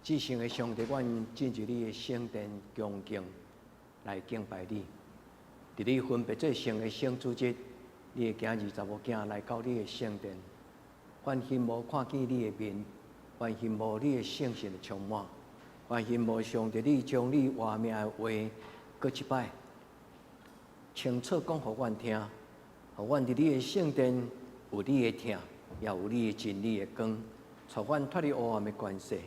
至圣的上帝，阮进入你的圣殿恭敬来敬拜你。伫你分别做圣的圣主节，你的囝儿查某囝来到你的圣殿，愿羡慕看见你的面，愿羡慕你的圣神的充满，愿羡慕上帝你将你活命的话，搁一摆清楚讲互阮听，互阮伫你的圣殿有你的听，也有你的真理的光，带阮脱离黑暗的关系。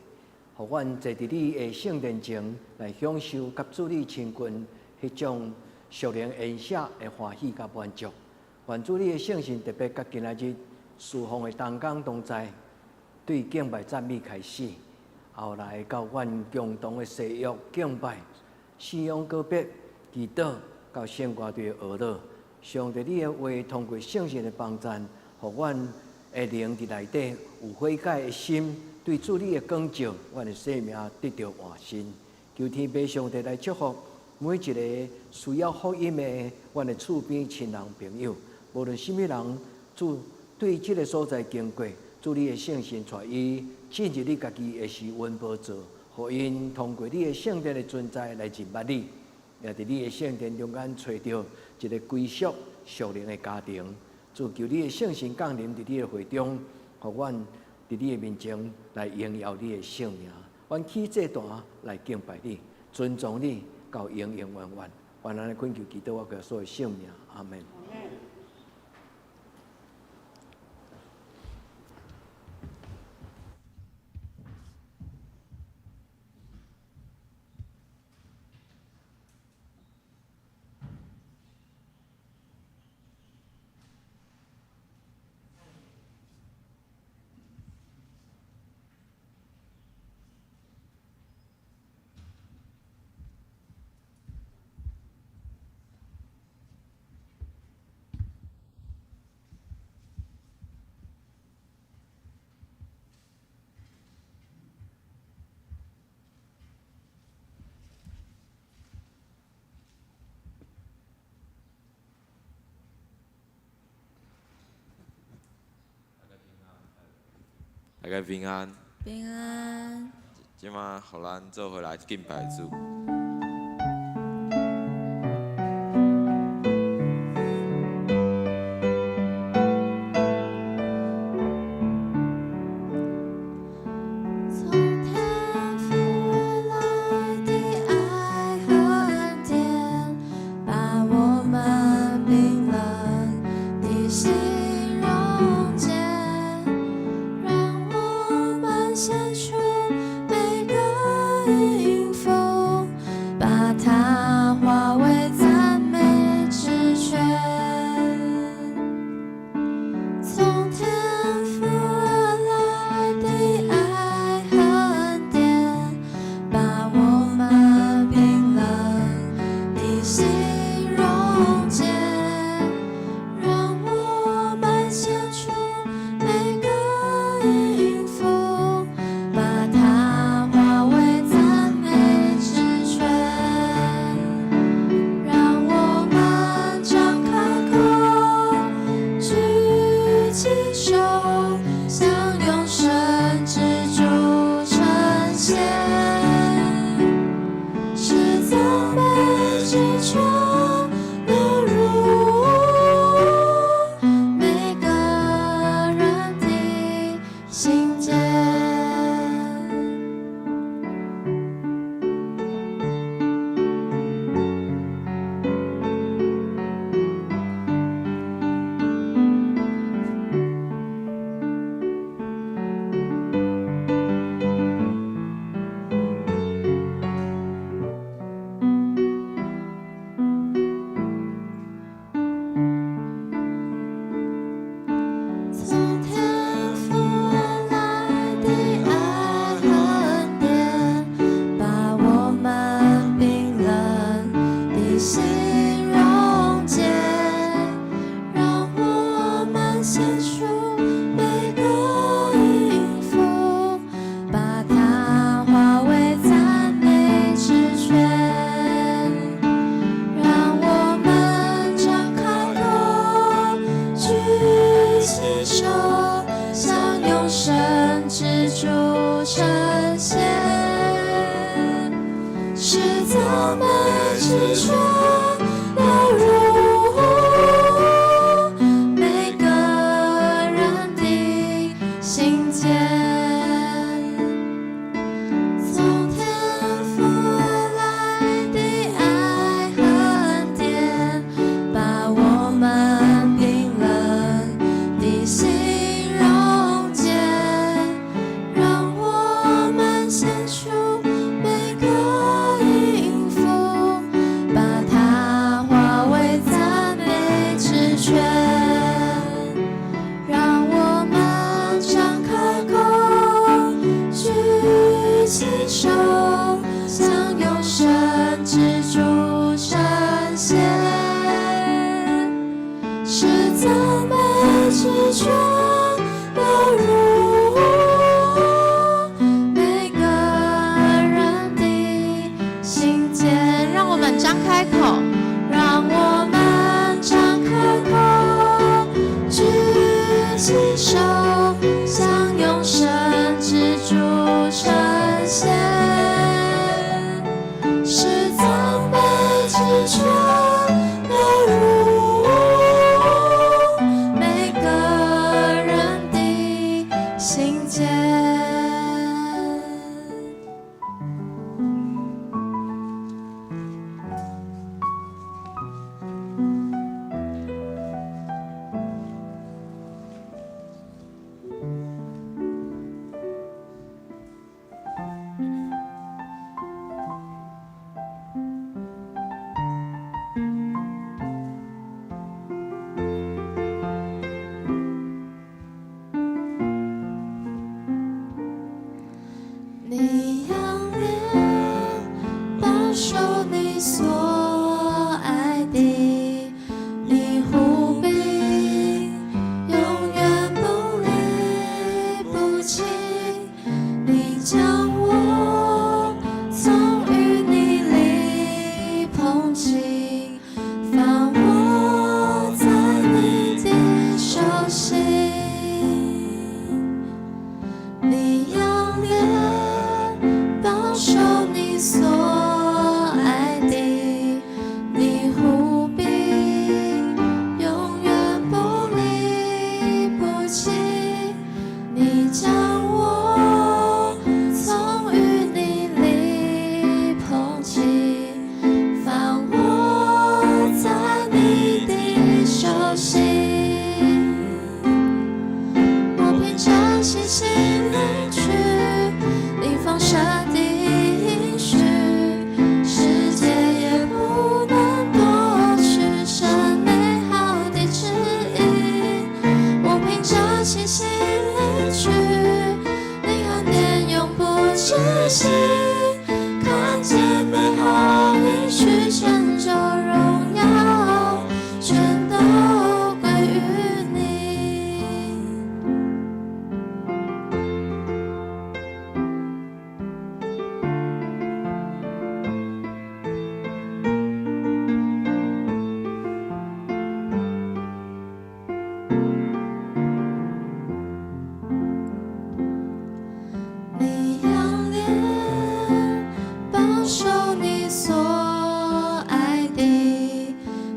互阮坐伫你的圣殿前来享受甲主你亲近迄种属灵恩赦的欢喜甲满足。愿主你的圣神特别甲今仔日侍奉的同工同在，对敬拜赞美开始，后来到阮共同的誓约敬拜、信仰告别、祈祷到圣歌队的学乐。上帝你的话通过圣神的帮助，互阮的灵伫内底有悔改的心。对主你的光照，阮的生命得到换新。求天父上帝来祝福每一个需要福音的阮的厝边亲人朋友，无论什么人，主对这个所在经过，主你的圣神带伊进入你家己的施温宝座，互因通过你的圣殿的存在来认捌你，也伫你的圣殿中间找到一个归属属灵的家庭。主求你的圣神降临伫你的会中，互阮伫你的面前来荣耀你的圣名，阮起这段来敬拜你、尊重你，到永永远远。愿安尼恳求祈祷我个所有圣名，阿门。大家平安，平安。即马互咱做伙来敬拜主。从天父来心间。从天父来的爱和恩典，把我们冰冷的心溶解，让我们献出每个音符，把它化为赞美之泉。让我们张开口，举起手，向永生之主呈现，是赞美之泉流入每个人的心间。让我们张开口，让我们张开口，举起手，向永生之主呈现，是赞美之泉流入每个人的心间。你仰脸保守你所爱的，你护庇永远不离不弃，你将我从淤泥里捧起，放我在你的手心。你仰脸保守你所爱的，你护庇永远不离不弃，你将我从淤泥里捧起，放我在你的手心。我凭着信心领取你丰盛的应许，世界也不能夺取神美好的旨意。我凭着信心领取你恩典永不止息，看见美好应许成就荣耀，全都归于你。你仰脸保守你所爱的，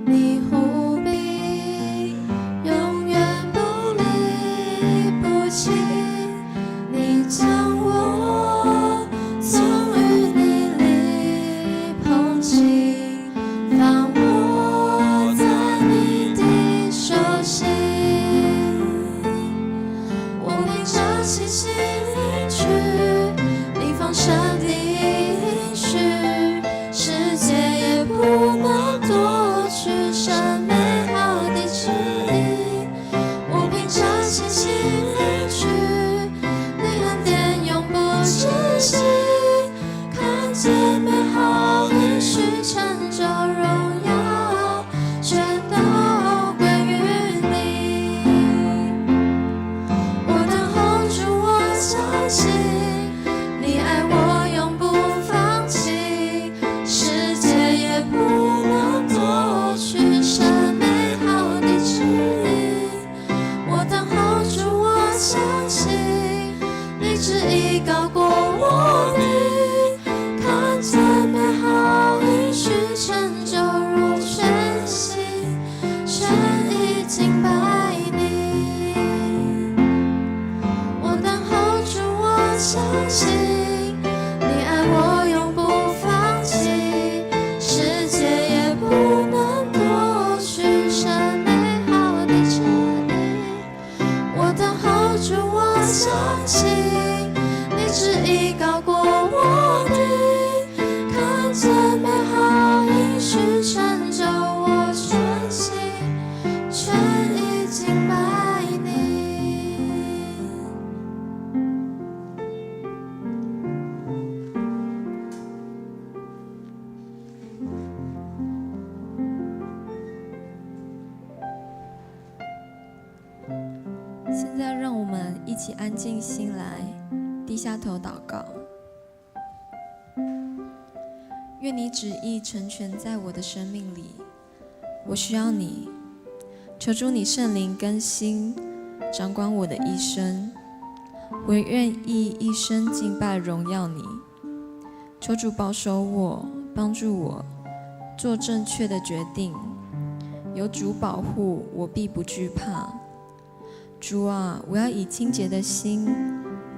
你护庇永远不离不弃，你将我从淤泥里捧起，放我在你的手心。我凭着信心领取你丰盛的应许，世界也不能夺取神美好的旨意。我凭着信心领取你恩典永不止息，看见美好应许成就荣耀，全都归于你。我等候主，我相信你爱我永不放弃，世界也不能夺取神美好的旨意。我等候主，我相信你旨意高过我的，看见美好应许成就如全心全意敬拜你。我相信，你爱我永不放弃，世界也不能夺去神美好的旨意。我等候主，我相信，你旨意高过我的，看见美好应许成就，我全心全意敬拜你。现在让我们一起安静心来，低下头祷告。愿你旨意成全在我的生命里，我需要你，求主你圣灵更新，掌管我的一生。我愿意一生敬拜荣耀你，求主保守我，帮助我做正确的决定。有主保护，我必不惧怕。主啊，我要以清洁的心，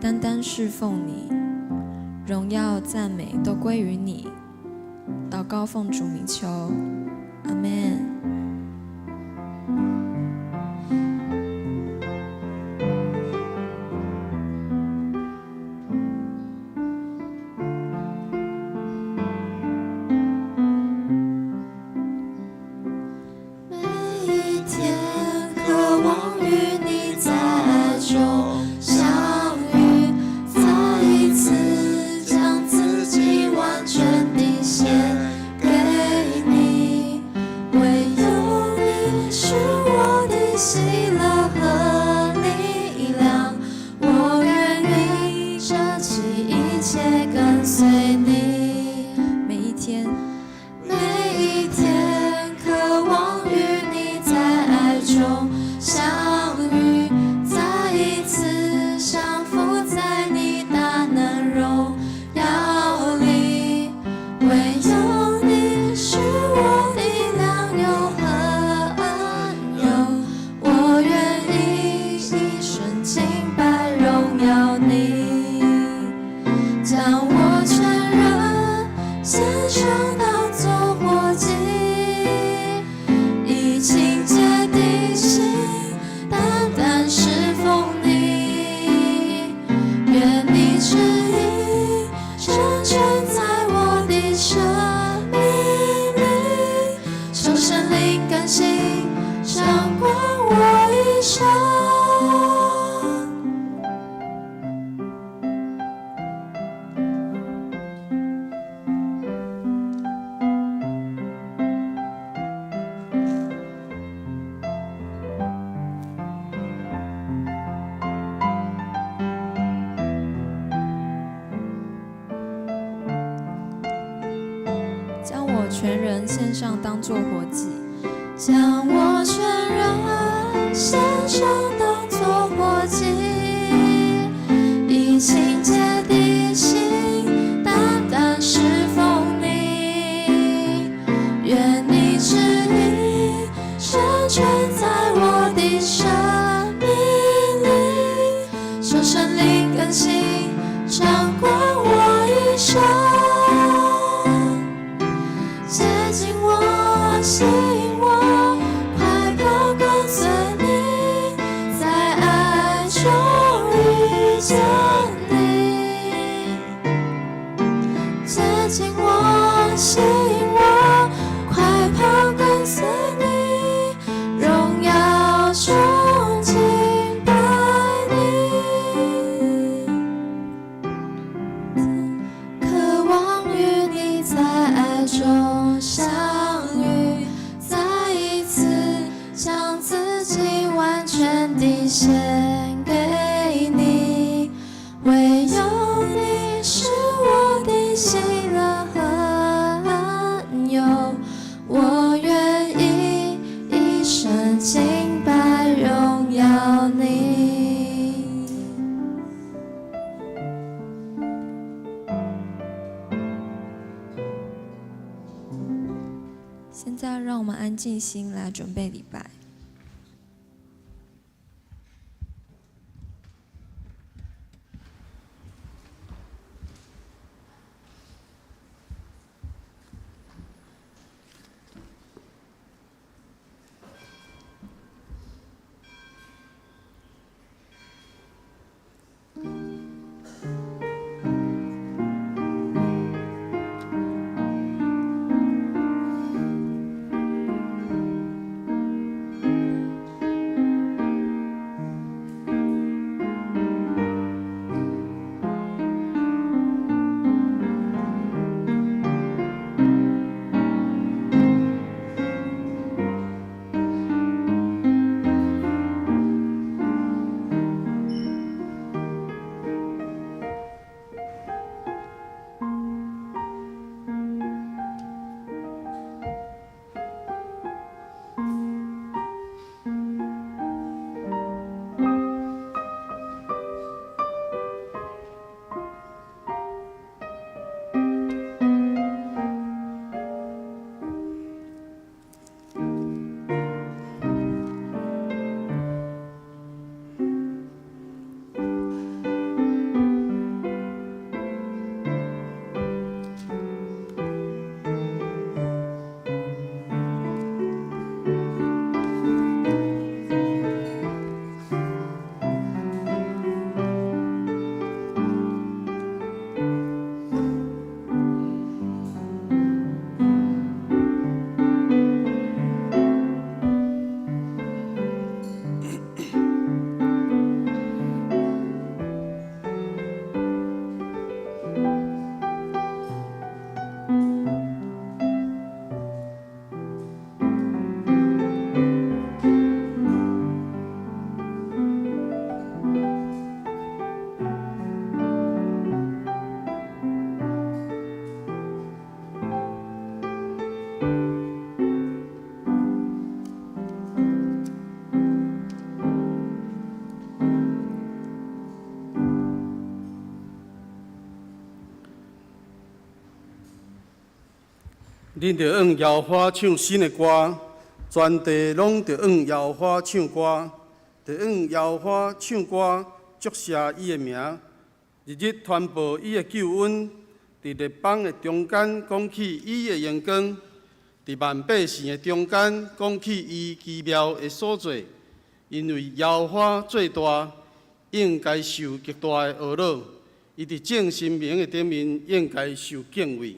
单单侍奉你，荣耀赞美都归于你。祷告奉主名求，阿们。每一天渴望与你在爱中相遇，再一次将自己完全地献给你，唯有你是我的喜乐和力量，我愿意舍弃一切跟随你。每一天渴望与你在爱中相遇，再一次降服在你大能荣耀里，唯有你是我的良友和恩友，我愿意一生敬拜荣耀你，将我全人献上当作活祭，以清洁的心单单侍奉你，愿你旨意成全在我的生命里，求圣灵更新掌管我一生。将我全人献上当作活祭，将我全人献上当作活祭，以清洁的心单单侍奉你，愿你旨意成全在我的生命里，求圣灵更新掌管我一生，接近我，吸引我，快跑跟随你，在爱中遇见你。接近我，吸引我，快跑跟随你，荣耀中敬拜你，渴望与你在爱中相遇，再一次将自己完全地献给你，唯有你是我的喜乐和恩友，我愿意一生敬拜荣耀你。现在让我们安静心来准备礼拜。恁着用摇花唱新的歌，全地拢着用摇花唱歌，着用摇花唱歌，祝谢伊的名。日日传播伊的救恩，伫列邦的中间讲起伊的荣光，伫万百姓的中间讲起伊奇妙的所在。因为摇花最大，应该受极大的懊恼；伊伫正神明的顶面，应该受敬畏。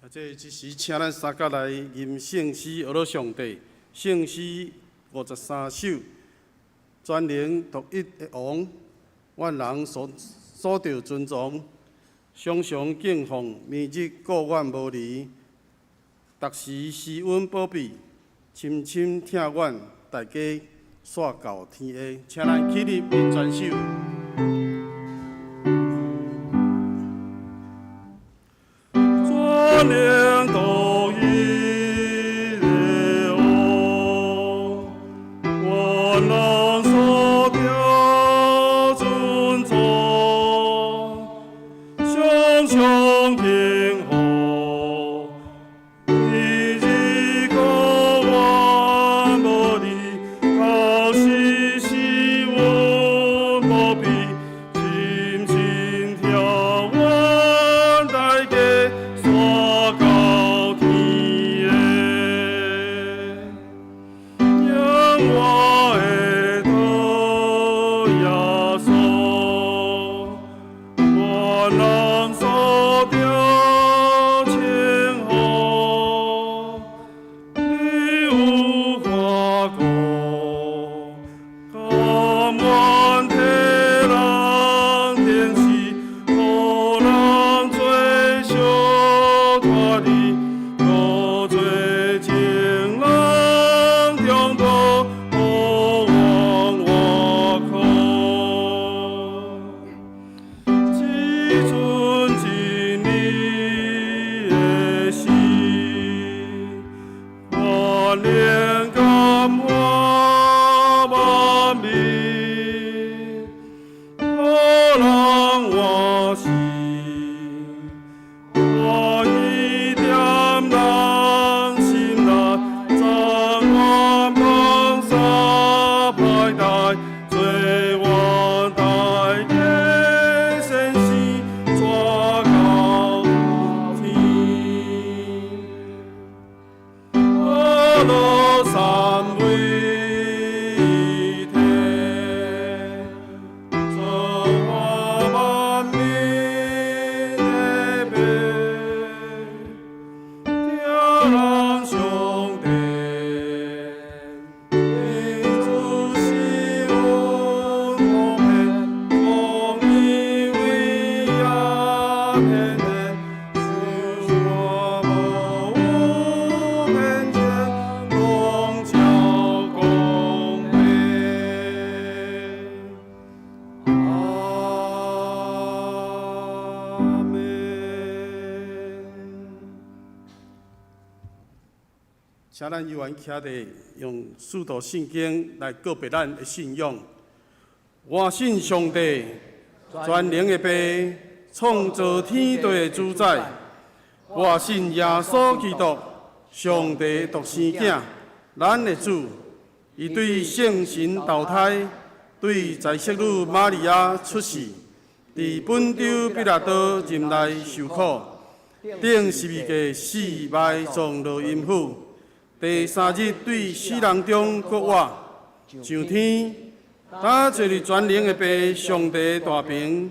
这时，请咱三甲来吟圣诗讹罗上帝。圣诗53首，全能独一的王，万人所着尊崇，常常敬奉，明日顾愿无离，逐时施恩保庇，深深听愿，大家煞到天下。请咱起立全首。全能独一的王，万人所着尊崇，常常敬奉，日日顾愿无离，到时施恩保庇，深深听愿，大家煞到天下。仰我的主耶稣，万人所着称呼，你有花果，甘愿替人天使，互人做小拖地，多做情人中途，互往我苦。只存真理的心，万念感化万民，互人活心，我一点人心内，暂愿放下歹代，做我大家先生，抓到天。阿罗三位一体，造化万民的美，听人上帝，你主是阮福片，公义伟也偏偏，是我无偏见，光照公平。阿门。请咱犹原徛地，用四道圣经来告别咱的信仰。我信上帝，全能的爸，创造天地的主宰。我信耶稣基督，上帝独生囝，咱的主。伊对圣神投胎，对在色女玛利亚出世，伫本州彼拉多任内受苦，顶12个死埋葬落阴府。第3日对死人中搁活，上天，打坐伫全能的爸上帝大屏，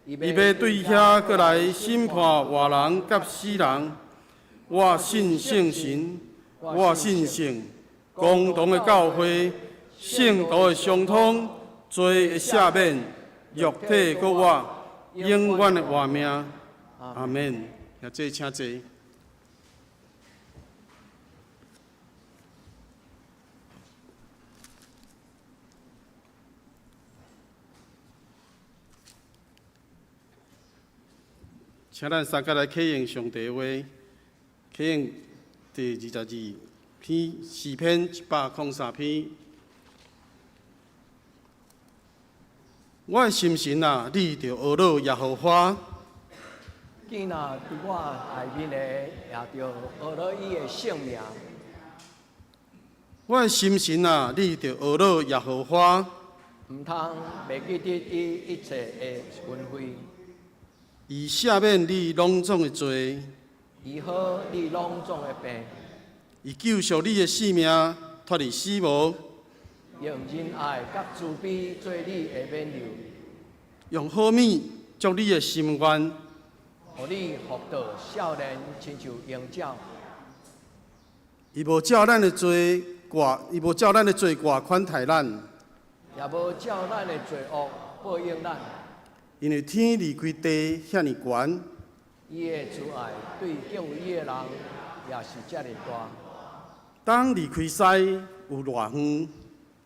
伊要对遐过来审判活人甲死人。我信圣神，我信圣，共同的教会，圣道的相通，罪的赦免，肉体搁我，永远的活命。阿免。也这请坐。请咱三个来启应上帝话，启应第22篇诗篇103篇。我的心神啊，你着学乐耶和华。见若伫我内面的，也着学乐伊的圣名。我的心神啊，你着学乐耶和华。毋通袂记得伊一切的恩惠。以赦免你拢总的罪，医好你拢总的病，以救赎你的性命，脱离死亡，用仁爱甲慈悲做你的免流，用好米祝你的心愿，互你福到少年亲像鹰鸟。伊无照咱的罪挂，伊无照咱的罪挂款待咱，也无照咱的罪恶报应咱。因为天离开地遐尼悬，伊的慈爱对敬畏伊的人也是遮尔大。当离开西有偌远，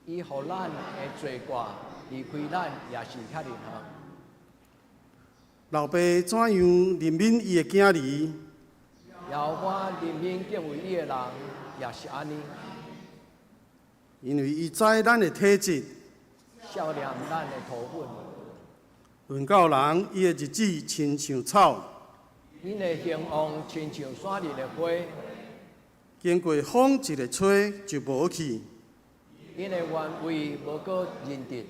伊互咱的罪过离开咱也是遐尔远。老爸怎样怜悯伊的囝儿？也有我怜悯敬畏伊的人也是安尼。因为伊知咱的体质，少年咱的土本。论到人，伊的日子亲像草，因的兴旺亲像山林的花，经过风一个吹就无去。因的原位无过认得，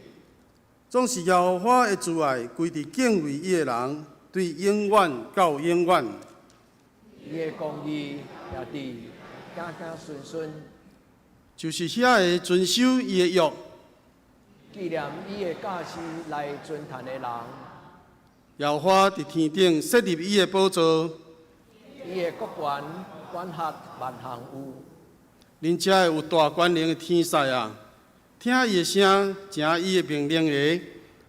总是耶和华的慈爱归伫敬畏伊的人，对永远到永远。伊的公义也伫家家顺顺，就是遐个遵守伊的约，纪念伊的教示来尊坛的人。耶和华伫天顶设立伊的宝座，伊的国权管辖万项有。恁遮有大权能的天使啊，听伊的声，听伊的命令的，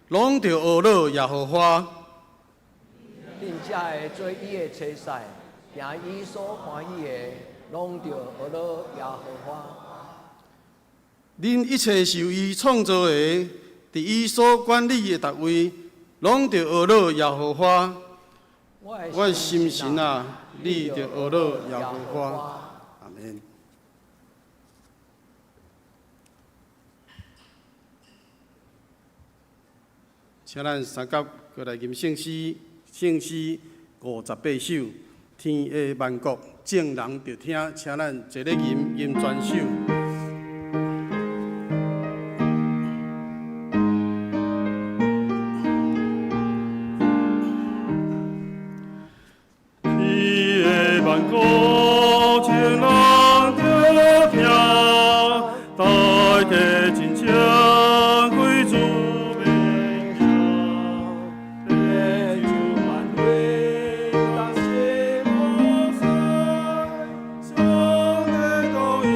拢着学乐耶和华。恁遮会做伊的车使，行伊所欢喜的，拢着学乐耶和华。恁一切受伊创造的，伫伊所管理的逐位，拢着学乐耶和华。我的心神啊，你着学乐耶和华。阿免。请咱三甲过来吟圣诗，圣诗58首。天下万国众人着听，请咱一个吟全首。万国众人着听，大家真正归主名下，地球万位当谢无害，上帝公义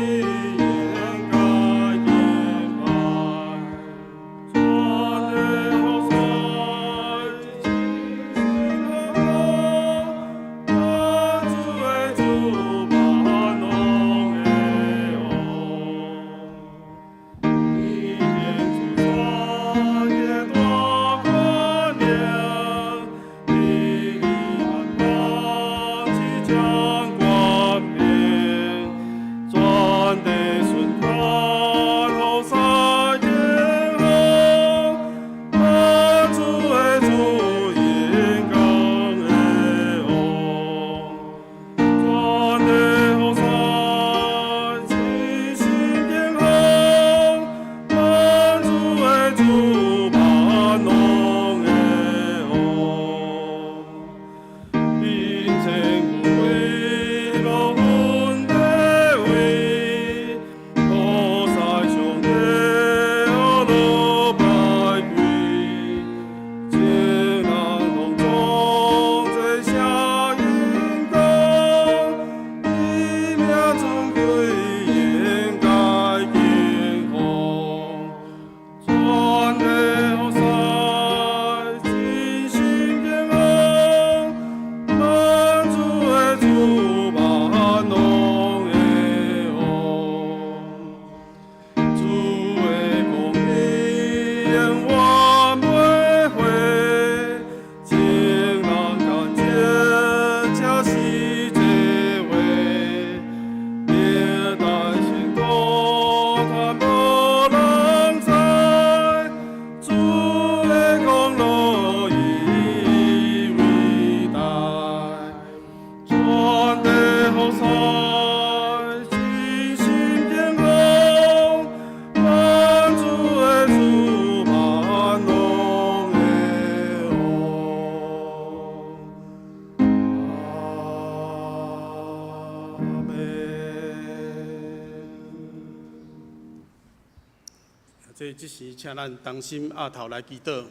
这时，请咱同心压头来祈祷。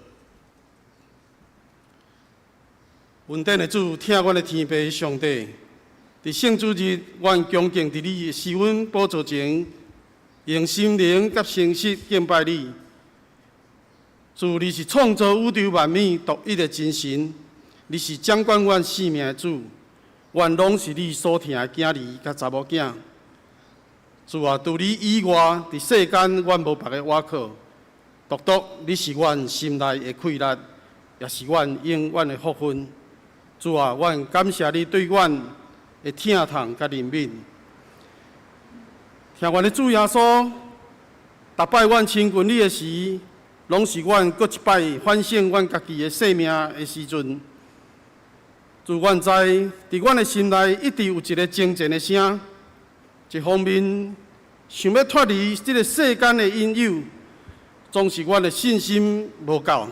恩典的主，听阮的天父上帝，伫圣主日，阮恭敬伫你施恩宝座前，用心灵甲诚实敬拜你。主，你是创造宇宙万物独一的真神，你是掌管阮生命的主，愿拢是你所疼的囝儿甲查某囝。主啊，除你以外，伫世间阮无别个倚靠，独你是阮心内的快乐，也是阮永远的福分。主啊，阮感谢你对阮的疼痛甲怜悯。听阮的主耶稣，逐摆阮亲近你的时，拢是阮搁一摆反省阮家己的生命的时阵。主，阮知伫阮的心内一直有一个精进的声，一方面想要脱离这个世间的引诱，总是阮的信心无够，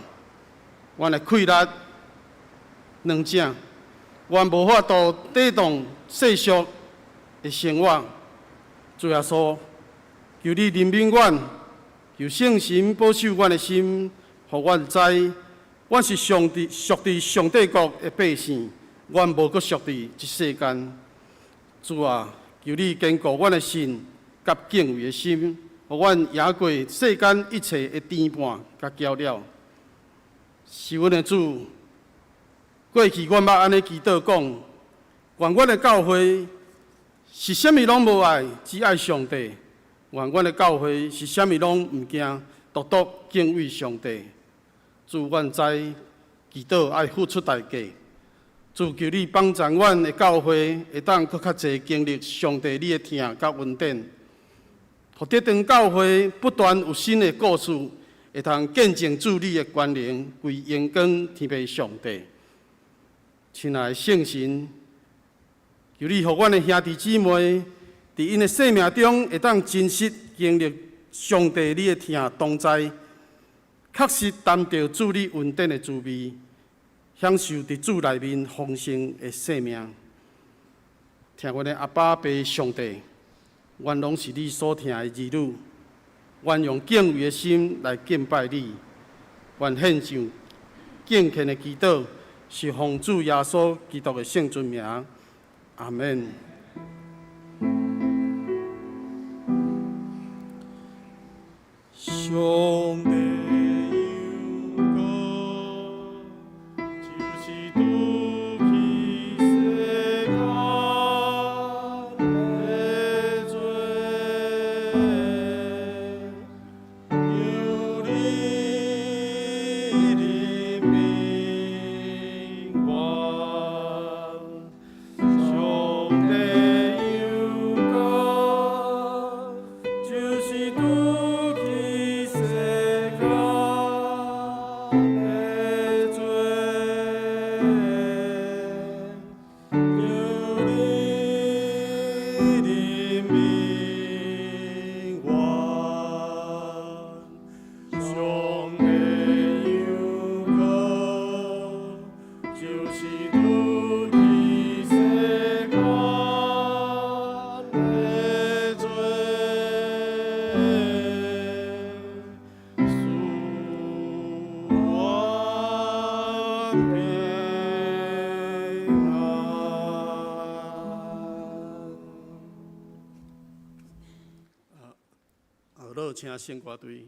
阮的快乐软正，阮无法度抵挡世俗的生活。主耶稣，求你怜悯阮，求圣神保守阮的心，互阮知，阮是属伫上帝国的百姓，阮无搁属伫这世间。主啊，求你坚固阮的心，甲敬畏的心，互阮赢过世间一切的颠簸甲搅扰。是阮的主。过去阮捌安尼祈祷讲，愿阮的教会是啥物拢无爱，只爱上帝；愿阮的教会是啥物拢毋惊，独敬畏上帝。主，阮知祈祷爱付出代价。主，求你帮助阮的教会会当搁较侪经历上帝你的疼甲恩典，互这场教会不断有新的故事，会通见证主你的权能，归荣光天父上帝。亲爱的圣神，求你互阮的兄弟姊妹，伫因的生命中会当真实经历上帝你的疼同在，确实担着主你恩典的滋味，享受伫主内面丰盛的生命。听阮的阿爸爸上帝，愿拢是你所疼的儿女，愿用敬畏的心来敬拜你，愿献上敬虔的祈祷。是奉主耶稣基督的圣尊名，阿门。上帝有我，就是拄起世间的罪，有你的名。请圣歌队。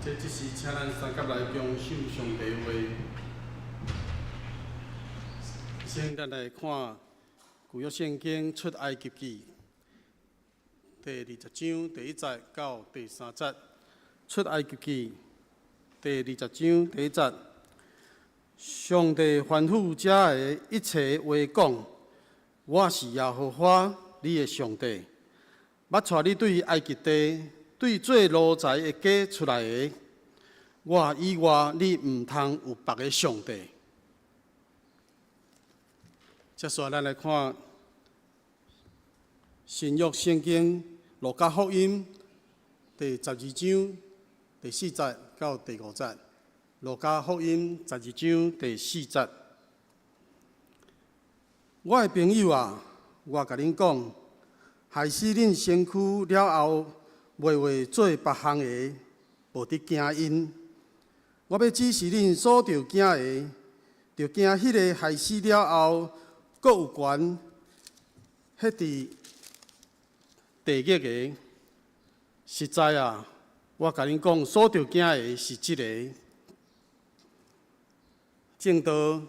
这只是请咱三甲来共受上帝话。先咱来看旧约圣经出埃及记第20章第1节到第3节。出埃及记第20章第1节，上帝吩咐遮的一切话讲：我是耶和华你的上帝，捌带你对埃及地。对做奴才的家出来的，我以外你毋通有别个上帝。接下来咱来看新约圣经路加福音第12章第4节到第5节。路加福音12章第4节。我的朋友啊，我甲恁讲，害死恁身躯了后。袂为做别项的，无得惊因。我要指示恁所着惊的，着惊迄个害死了后，阁有权迄伫地狱的。实在啊，我甲恁讲，所着惊的是即个。正道，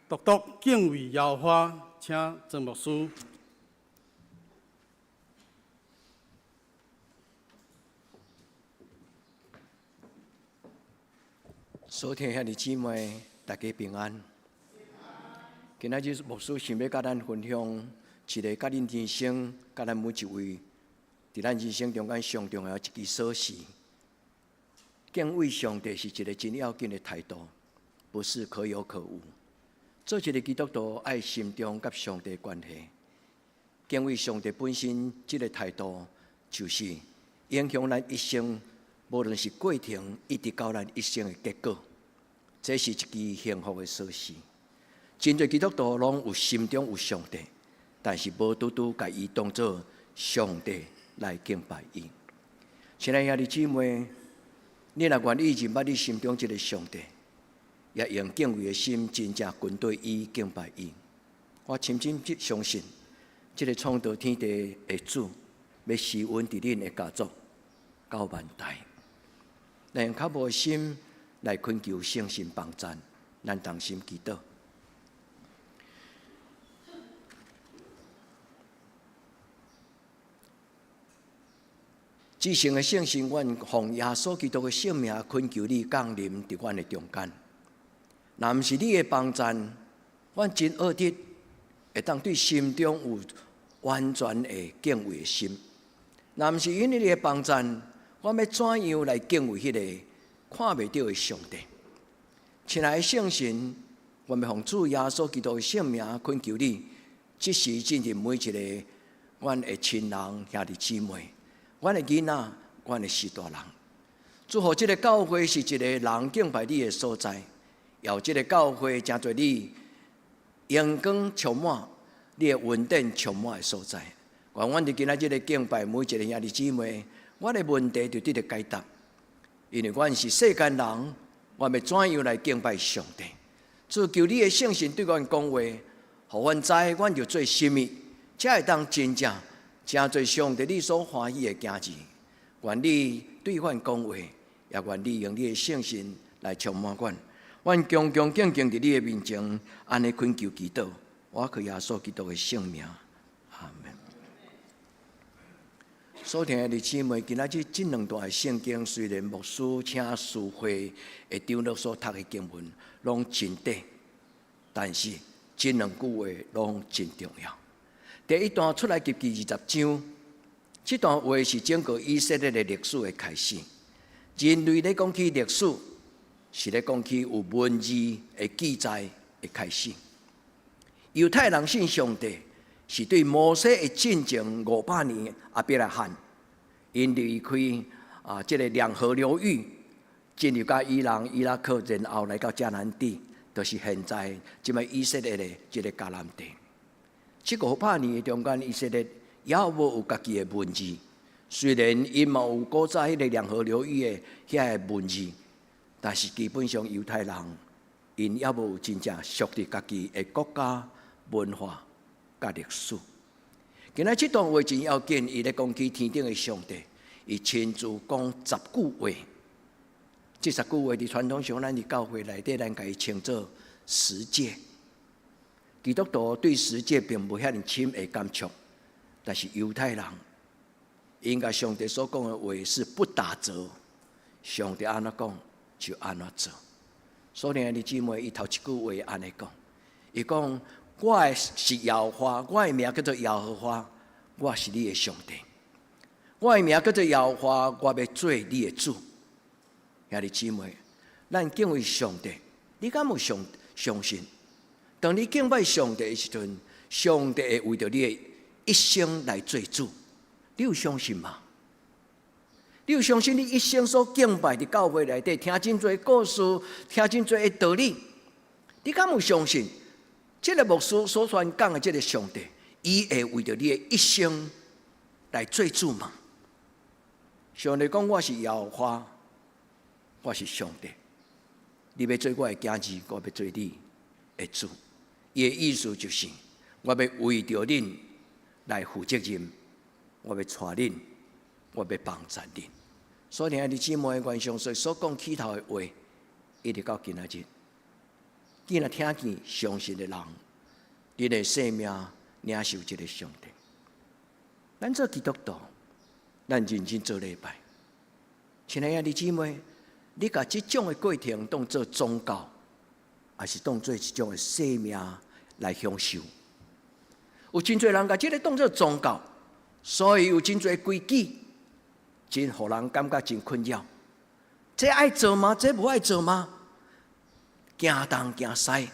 独独敬畏耶和华，请曾牧师。所听遐的姊妹，大家平安。今仔日牧师想要甲咱分享一个甲恁人生、甲咱每一位伫咱人生中间上重要一支锁匙。敬畏上帝是一个真要紧的态度，不是可有可无。做一个基督徒，爱心中甲上帝关系。敬畏上帝本身，这个态度就是影响咱一生。无论是过程，一直到咱一生的结果，这是一支幸福的锁匙。真侪基督徒拢有心中有上帝，但是无拄拄甲伊当作上帝来敬拜伊。亲爱兄弟姊妹，你若愿意认捌你心中这个上帝，也用敬畏的心真正跟对伊敬拜伊。我深深相信，这个创造天地的主，要施恩伫恁的家族到万代。来用较无心来恳求圣神帮赞，咱同心祈祷。至圣的圣神，阮奉耶稣基督的圣名恳求你降临伫阮的中间。若毋是你的帮赞，阮真恶得会当对心中有完全的敬畏的心。若毋是因为你的帮赞，我要怎样来敬畏迄个看袂到的上帝？亲爱的圣神，我要奉主耶稣基督的圣名恳求你，即时进入每一个阮的亲人兄弟姊妹，阮的囡仔，阮的士大人。祝福这个教会是一个人敬拜你的所在，要这个教会真侪你阳光充满，你的恩典充满的所在。愿阮伫今仔日的敬拜每一个兄弟姊妹。我的问题就得到解答，因为阮是世间人，我要怎样来敬拜上帝？主求你的圣神对阮讲话，互阮知阮就做甚物，才会当真正真做上帝你所欢喜的件事。愿你对阮讲话，也愿你用你的圣神来充满阮。阮恭恭敬敬伫你的面前，安尼恳求祈祷，我靠耶稣基督的圣名。所听的姊妹，今仔日这两段圣经，虽然牧师请师会会长老所读的经文拢真短，但是这两句话拢真重要。第一段出来记20章，这段话是整个以色列的历史的开始。人类咧讲起历史，是咧讲起有文字的记载的开始。犹太人信上帝。是对摩西的进前500年阿伯拉罕，因离开这个两河流域，进入到伊朗、伊拉克，然后来到迦南地，就是现在即卖以色列的这个迦南地。这500年中间，以色列也无有家己的文字，虽然因嘛有古早迄个两河流域的遐个文字，但是基本上犹太人因也无真正属于家己的国家文化。甲历史，今仔这段话真要紧，伊咧讲起天顶的上帝，伊亲自讲10句话，这10句话伫传统上，咱伫教会内底，咱甲伊称作十诫。基督徒对十诫并无遐尼深的感触，但是犹太人应该上帝所讲的话是不打折，上帝安怎讲就安怎做。所以你姊妹，伊头一句话安尼讲，伊讲：我是耶和华，我的名叫做耶和华，我是你的上帝。我的名叫做耶和华，我要做你的主。兄弟姊妹，咱敬畏上帝，你敢有相信？当你敬拜上帝的时阵，上帝会为着你的一生来做主。你有相信吗？你有相信你一生所敬拜的教会内底，听真多故事，听真多的道理？你敢有相信？这个牧师所传讲的这个上帝，伊会为着你的一生来做主吗？上帝讲：我是耶和华，我是上帝。你要做我的儿子，我要做你的主。伊的意思就是，我要为着恁来负责任，我要带恁，我要帮助恁。所以，你姊妹愿上所讲起头的话，一直到今仔日，既然听见相信的人，你的生命领受这个上帝。咱做基督徒，咱认真做礼拜。亲爱的姊妹，你把这种的过程当作宗教，还是当作一种的生命来享受？有真侪人把这个当作宗教，所以有真侪规矩，真互人感觉真困扰。这爱做吗？这不爱做吗？行东行西。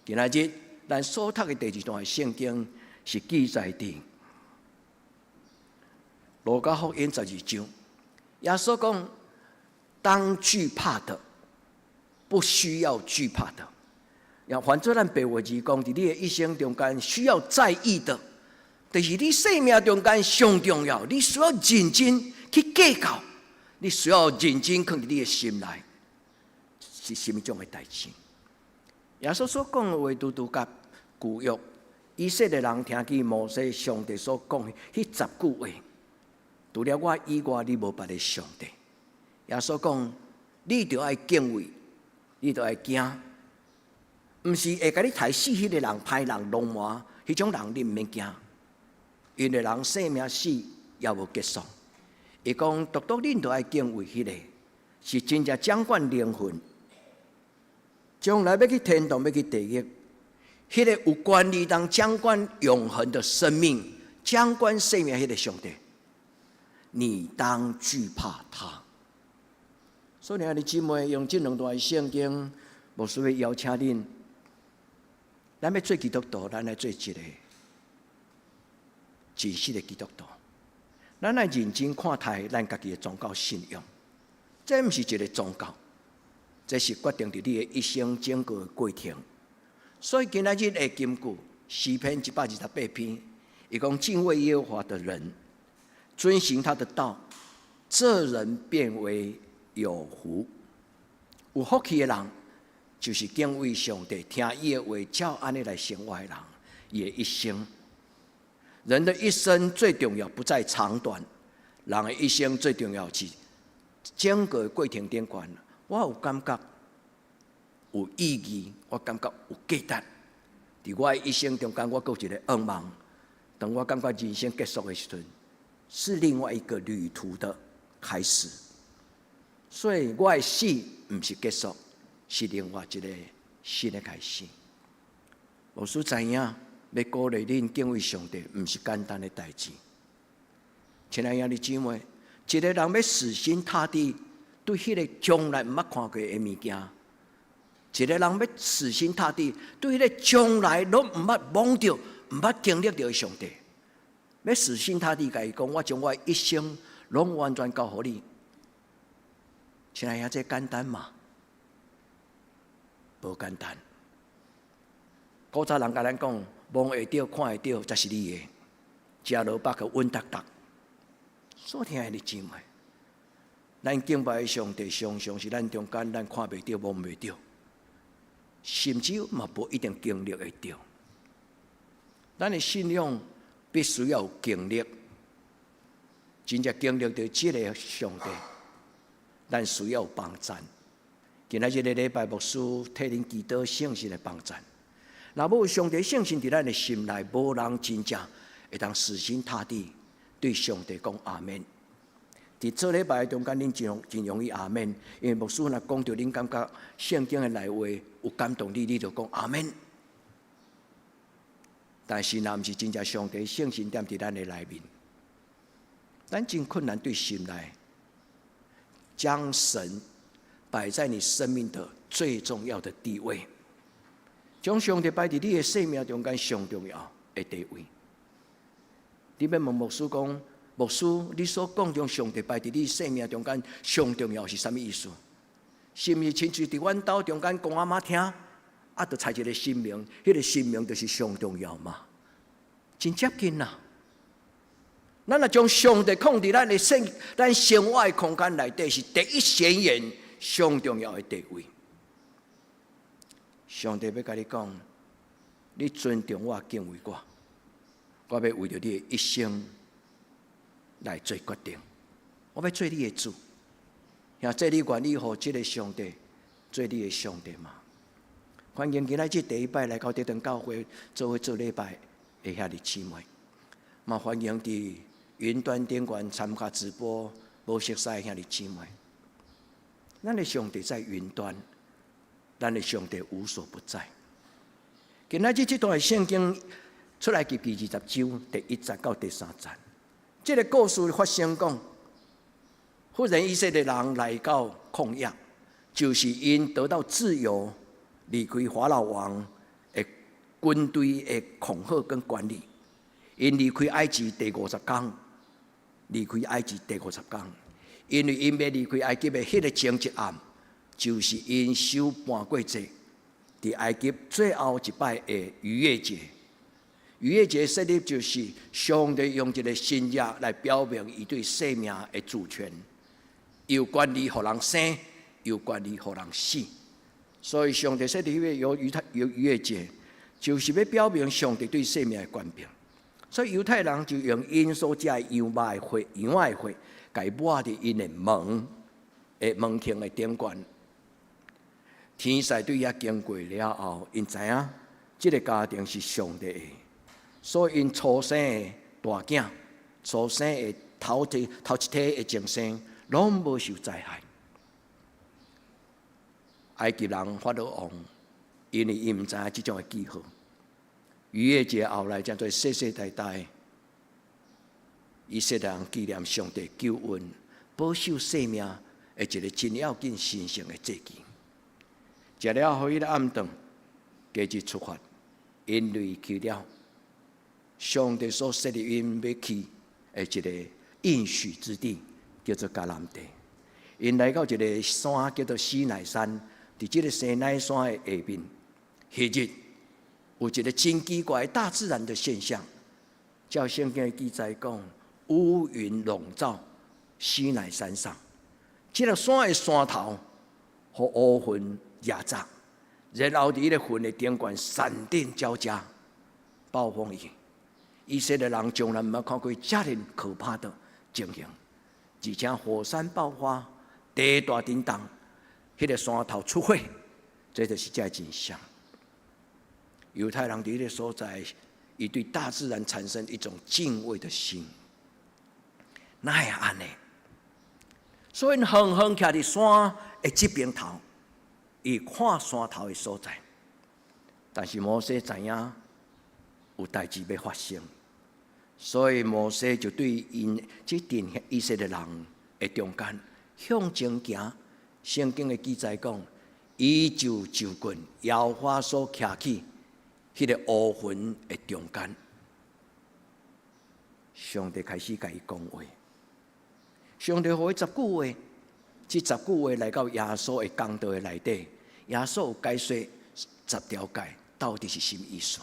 今仔日咱所读的第2段圣经是记载伫路加福音12章。耶稣讲：当惧怕的，不需要惧怕的。然后，反正咱白话字讲，伫你的一生中间需要在意的，就是你生命中间上重要，你需要认真去计较，你需要认真放伫你的心内，是什么种的代志？耶稣所讲的话，拄拄甲旧约以色列人听见摩西上帝所讲的迄10句话，除了我以外，你无别的上帝。耶稣讲，你着爱敬畏，你着爱惊。毋是会甲你杀死迄个人、歹人、龙魔，迄种人你毋免惊，因为人生命死也无结束。伊讲，独独恁着爱敬畏迄个，是真正掌管灵魂，将来要去天堂、要去地狱，迄个有权利当掌管永恒的生命、掌管生命迄个上帝，你当惧怕他。所以，你姊妹用这2段圣经，牧师要邀请恁。咱要做基督徒，咱来做一个真实的基督徒。咱来认真看待咱家己的宗教信仰。这毋是一个宗教，这是决定着你的一生整个的过程。所以今仔日的金句诗篇128篇，伊讲：敬畏耶和华的人，遵行他的道，这人变为有福。有福气的人，就是敬畏上帝、听伊的话、照安尼来生活的人，伊的一生。人的一生最重要不在长短，人的一生最重要是整个过程顶悬。我有感觉有意义，我感觉有价值。伫我的一生中间，我有一个愿望，当我感觉人生结束的时阵，是另外一个旅途的开始。所以我的死毋是结束。是另外一个新的开始。牧师知影，要鼓励恁敬畏上帝，毋是简单的代志。亲爱的姊妹，一个人要死心塌地对迄个从来毋捌看过的物件，一个人要死心塌地对迄个从来都毋捌摸到、毋捌经历到的上帝，要死心塌地甲伊讲：我将我一生拢完全交予你。亲爱的，这简单吗？无简单。古早人甲咱讲，摸会到、看会到，才是你的。食萝卜个稳达达。所听的姊妹，咱敬拜的上帝，常常是咱中间咱看袂到、摸袂到，甚至嘛无一定经历会到。咱的信仰必须要有经历，真正经历到这个上帝，咱需要帮助。今仔日的礼拜，牧师替恁祈祷圣神的帮助。若无上帝圣神伫咱的心内，无人真正会当死心塌地对上帝讲阿门。伫做礼拜中间，恁真容易阿门，因为牧师若讲到恁感觉圣经的内话有感动你，你就讲阿门。但是若毋是真正上帝圣神踮伫咱的内面，咱真困难对心内将神摆在你生命的最重要的地位，将上帝摆伫你的生命中间上重要的地位。你要问牧师讲，牧师，你所讲将上帝摆伫你生命中间上重要是啥物意思？是毋是亲像伫阮兜中间讲阿妈听，就猜一个神明，迄个神明就是上重要嘛？真接近啦！咱若将上帝放伫咱生活的空间内底，是第一显眼上重要的地位。上帝要甲你讲，你尊重我、敬畏我，我要为着你的一生来做决定。我要做你的主，现在你愿意互这个上帝做你的上帝吗？欢迎今仔日第一摆来到这堂教会做伙做礼拜的遐日姊妹，嘛欢迎伫云端顶悬参加直播无熟悉的遐日姊妹。咱的上帝在云端，咱的上帝无所不在。今仔日这段圣经出来记第20章第1节到第3节，这个故事发生讲，忽然以色列人来到旷野，就是因得到自由，离开法老王的军队的恐吓跟管理。因离开埃及第50天，离开埃及第50天，因为因要离开埃及的迄个前一暗，就是因守半过节，伫埃及最后一摆的逾越节。逾越节设立就是上帝用一个新约来表明伊对生命的主权，有管理互人生，有管理互人死。所以上帝设立有逾越节，就是要表明上帝对生命的权柄。所以犹太人就用因所食的羊肉的血、羊仔的血，甲伊抹伫因的门厅的顶悬。天使对遐经过了后，因知影这个家庭是上帝的，所以因初生的大囝、初生的头一体的前生，拢无受灾害。埃及人法老王，因为伊毋知影即种的记号。逾越节后来，叫做世世代代，以色列人纪念上帝救恩、保守生命的一个真要紧神圣的节期。食了后，迄个暗顿，加日出发，因为去了上帝所设立因要去的一个应许之地，叫做迦南地。因来到一个山，叫做西奈山，伫这个西奈山的下面，迄日。有一个真奇怪大自然的现象，照圣经的记载讲，乌云笼罩西奈山上，这个山的山头，和乌云压榨，然后伫个云的顶悬闪电交加，暴风雨。以色列人从来没有看过这样可怕的情形，而且火山爆发，地大震动，迄个山头出火，这就是这真相。犹太人伫迄个所在，伊对大自然产生一种敬畏的心。哪会安尼？所以远远徛伫山的这边头，伊看山头的所在。但是摩西知影有代志要发生，所以摩西就对因这群以色列人的中间向前行。圣经的记载讲，伊就近耶和华所徛起。迄个乌云的中间，上帝开始甲伊讲话。上帝互伊10句话，这10句话来到耶稣的讲道的内底，耶稣有解说10条诫到底是什么意思。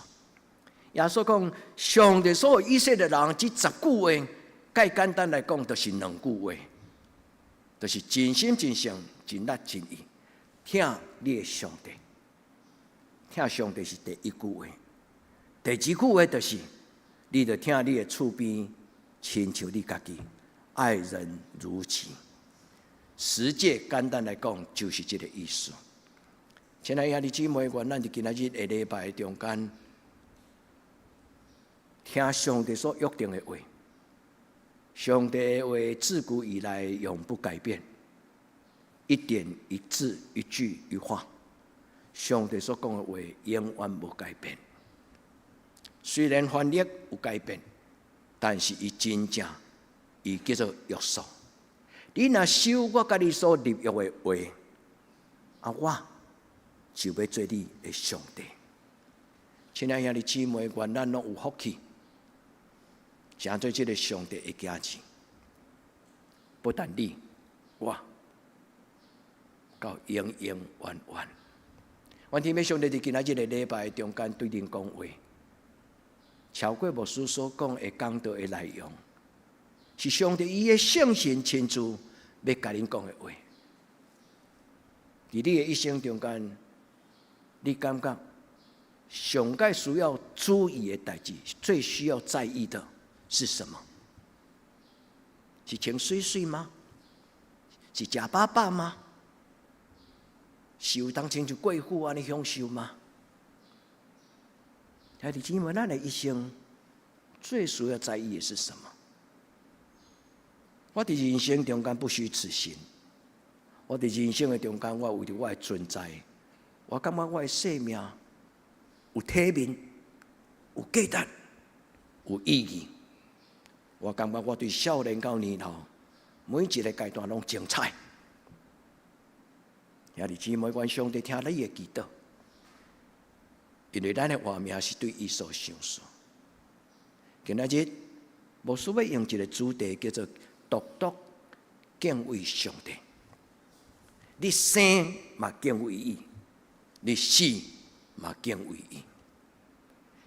耶稣讲，上帝所有以色列人这10句话，介简单来讲，就是2句话，就是真心真性、真力真意，听你的上帝。听上帝是第1句话，第2句话就是，你着听你的厝边，亲像你家己，爱人如己。实际简单来讲，就是这个意思。亲爱的兄弟姊妹，愿咱伫今仔日的礼拜中间，听上帝所约定的话。上帝的话自古以来永不改变，一点一字一句一画，上帝所讲的话永远无改变。虽然翻译有改变，但是伊真正，伊叫做约束。你若守我甲你所立约的话，我就要做你的上帝。亲爱的兄弟姊妹，愿咱拢有福气，成做这个上帝的家子。不但你，我，到永永远远。阮天父上帝伫今仔日的礼拜中间对恁讲话，超过牧师所讲的讲道的内容，是上帝伊的圣神亲自要甲恁讲的话。伫你的一生中间，你感觉上界需要注意的代志，最需要在意的是什么？是穿水水吗？是食饱饱吗？是有当亲像贵妇安尼享受吗？兄弟姊妹，咱的一生最需要在意的是什么？我伫人生中间不虚此行。我伫人生的中间，我为着我的存在，我感觉我的生命有体面、有价值、有意义。我感觉我对少年到年老每一个阶段拢精彩。兄弟姊妹，愿上帝听你的祈祷，因为咱的活命是对伊所相属。今仔日，牧师要用一个主题叫做“独独敬畏上帝”。你生嘛敬畏伊，你死嘛敬畏伊。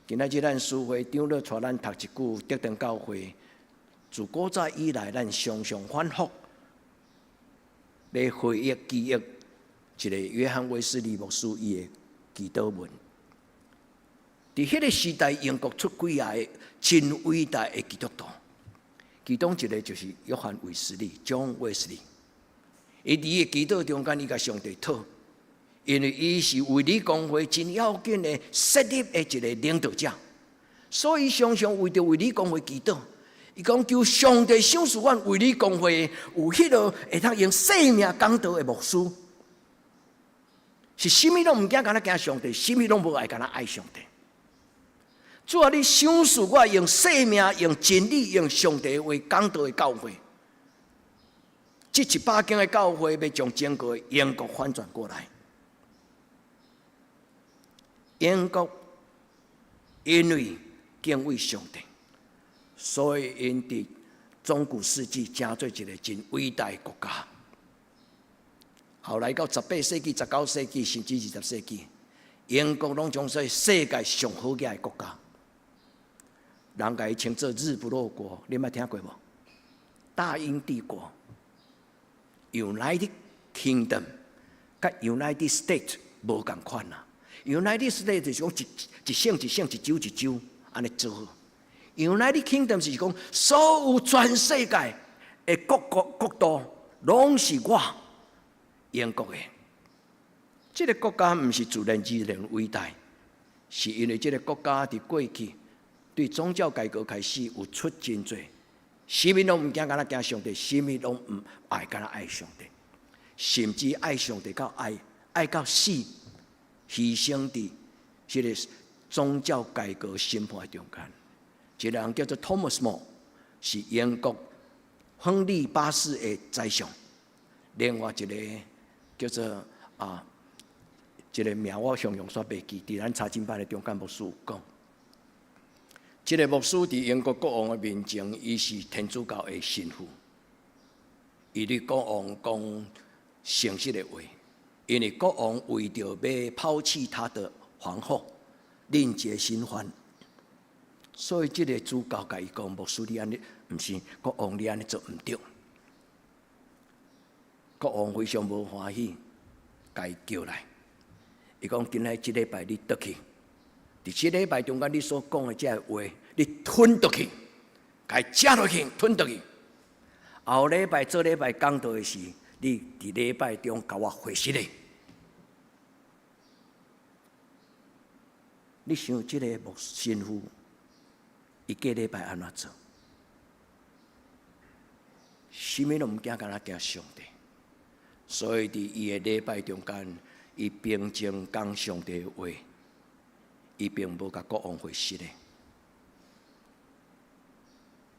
今仔日咱师会长老带咱读一句德登教会，自古早以来，咱常常反复来回忆记忆一个约翰卫斯理牧师伊的祈祷文。伫迄个时代，英国出几下真伟大的基督徒，其中一个就是约翰卫斯理 （John Wesley）。伊伫伊祈祷中间，伊甲上帝讨，因为伊是卫理公会真要紧的设立的一个领导者，所以常常为着卫理公会祈祷。伊讲求上帝赏赐阮卫理公会有迄个会当用生命讲道的牧师，是啥物拢毋惊，敢若惊上帝；啥物拢无爱，敢若爱上帝。主啊，你赏赐我用生命、用真理、用上帝的话讲道的教会。这100间的教会要将整个英国反转过来。英国因为敬畏上帝，所以因伫中古世纪成做一个真伟大的国家。后来到18世纪、19世纪，甚至20世纪，英国拢将做世界上好嘅国家。人家称作日不落国，你捌听过无？大英帝国 （United Kingdom） 甲 United States 无共款啦。United States 就是讲一省一省、一州一州安尼做好。United Kingdom 是讲所有全世界的国度拢是我英国的。这个国家毋是自然而然伟大，是因为这个国家伫过去对宗教改革开始有出真多，啥物拢毋惊，敢若惊上帝；啥物拢毋爱，敢若爱上帝。甚至爱上帝到爱到死，牺牲伫这个宗教改革审判中间。一个人叫做 Thomas More， 是英国亨利8世的宰相；另外一个叫做一个名我常常煞袂记，伫咱查经班的中间牧师有讲。这个牧师伫英国国王的面前，伊是天主教的神父，伊对国王讲诚实的话，因为国王为着要抛弃他的皇后，另结新欢，所以这个主教甲伊讲：牧师你安尼，毋是国王你安尼做毋对。国王非常无欢喜，甲伊叫来，伊讲：今仔即礼拜你倒去。伫这礼拜中间，你所讲的这话，你吞倒去，甲伊食落去，吞倒去。后礼拜做礼拜讲道的是，你伫礼拜中甲我回息咧。你想即个牧师傅，伊过礼拜安怎做？什么都毋惊，敢若惊上帝。所以伫伊的礼拜中间，伊平静讲上帝的话，伊并无甲国王回息咧。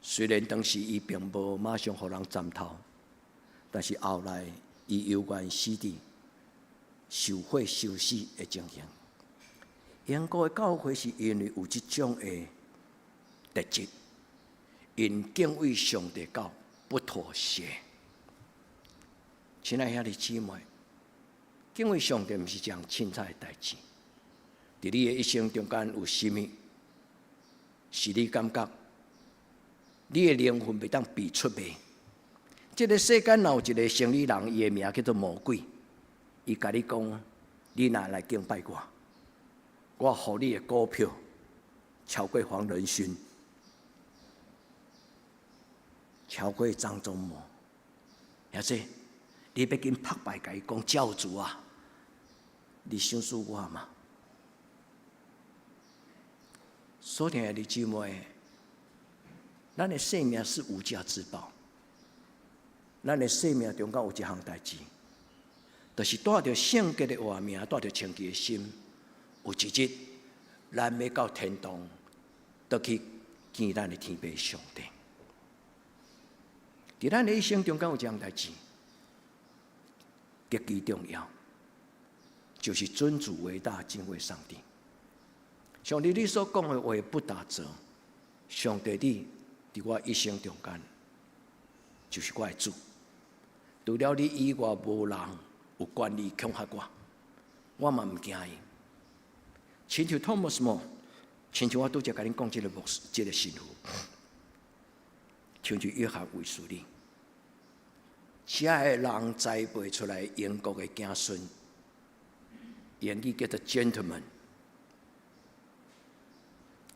虽然当时伊并无马上互人斩头，但是后来伊有关死地受火受死的情形。英国的教会是因为有即种的特质，因敬畏上帝到不妥协。亲爱兄弟姊妹，敬畏上帝毋是一件凊彩的代志。伫你的一生中间有甚物是你感觉你的灵魂袂当比出卖？这个世间若有一个生理人，伊的名叫做魔鬼，伊甲你讲：你若来敬拜我互你的股票超过黄仁勋，超过张忠谋，也是你要紧拍牌甲伊讲教主啊，你想死我嘛？所听的姊妹，咱的生命是无价之宝。咱的生命中间有一项代志，就是带着圣洁的话命，带着清洁的心。有一日，咱要到天堂，倒去见咱的天父上帝。伫咱的一生中间有一项代志，极其重要，就是尊主为大，敬畏上帝。上帝你所讲的话不打折，上帝你伫我一生中间，就是我的主。除了你以外，无人有权利恐吓我嘛毋惊伊。亲像 Thomas More， 亲像我拄则甲恁讲即个牧师，即个神父，亲像约翰卫斯理，遮个人栽培出来英国的子孙，英语叫做 gentleman，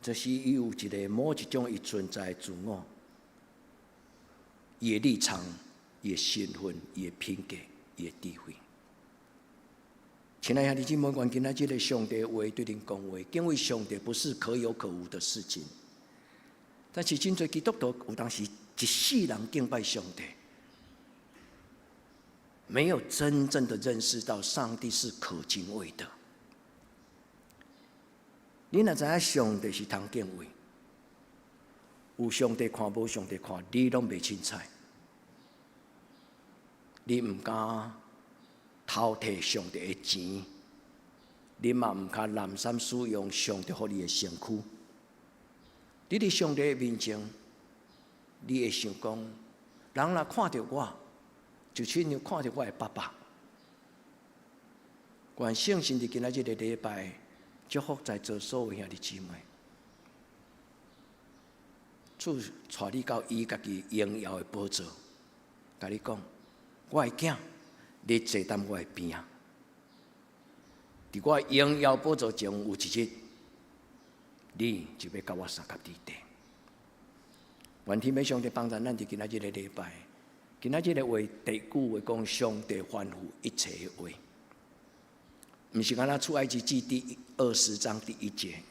就是伊有一个某一种伊存在的自我，伊的立场、伊的身份、伊的品格、伊的智慧。亲爱兄弟姊妹，关今仔日个上帝话对恁讲话，敬畏上帝不是可有可无的事情。但是真侪基督徒有当时一世人敬拜上帝，没有真正的认识到上帝是可敬畏的。你若知影上帝是通敬畏，有上帝看无上帝看，你拢袂凊彩，你毋敢偷摕上帝的钱，你嘛毋敢滥觞使用上帝予你的身躯。你伫上帝的面前，你会想讲，人若看到我，就亲像看到我的爸爸。愿圣神伫今仔日的礼拜，祝福在座所有兄弟姊妹，主带你到伊家己荣耀的宝座，甲你讲，我的囝。你坐踮我的边啊！伫我荣耀宝座前有一日，你就要甲我三脚地地。愿天父上帝帮助咱伫今仔日的礼拜，今仔日的话第句话讲上帝吩咐一切的话，毋是敢若出埃及记第20章第1节。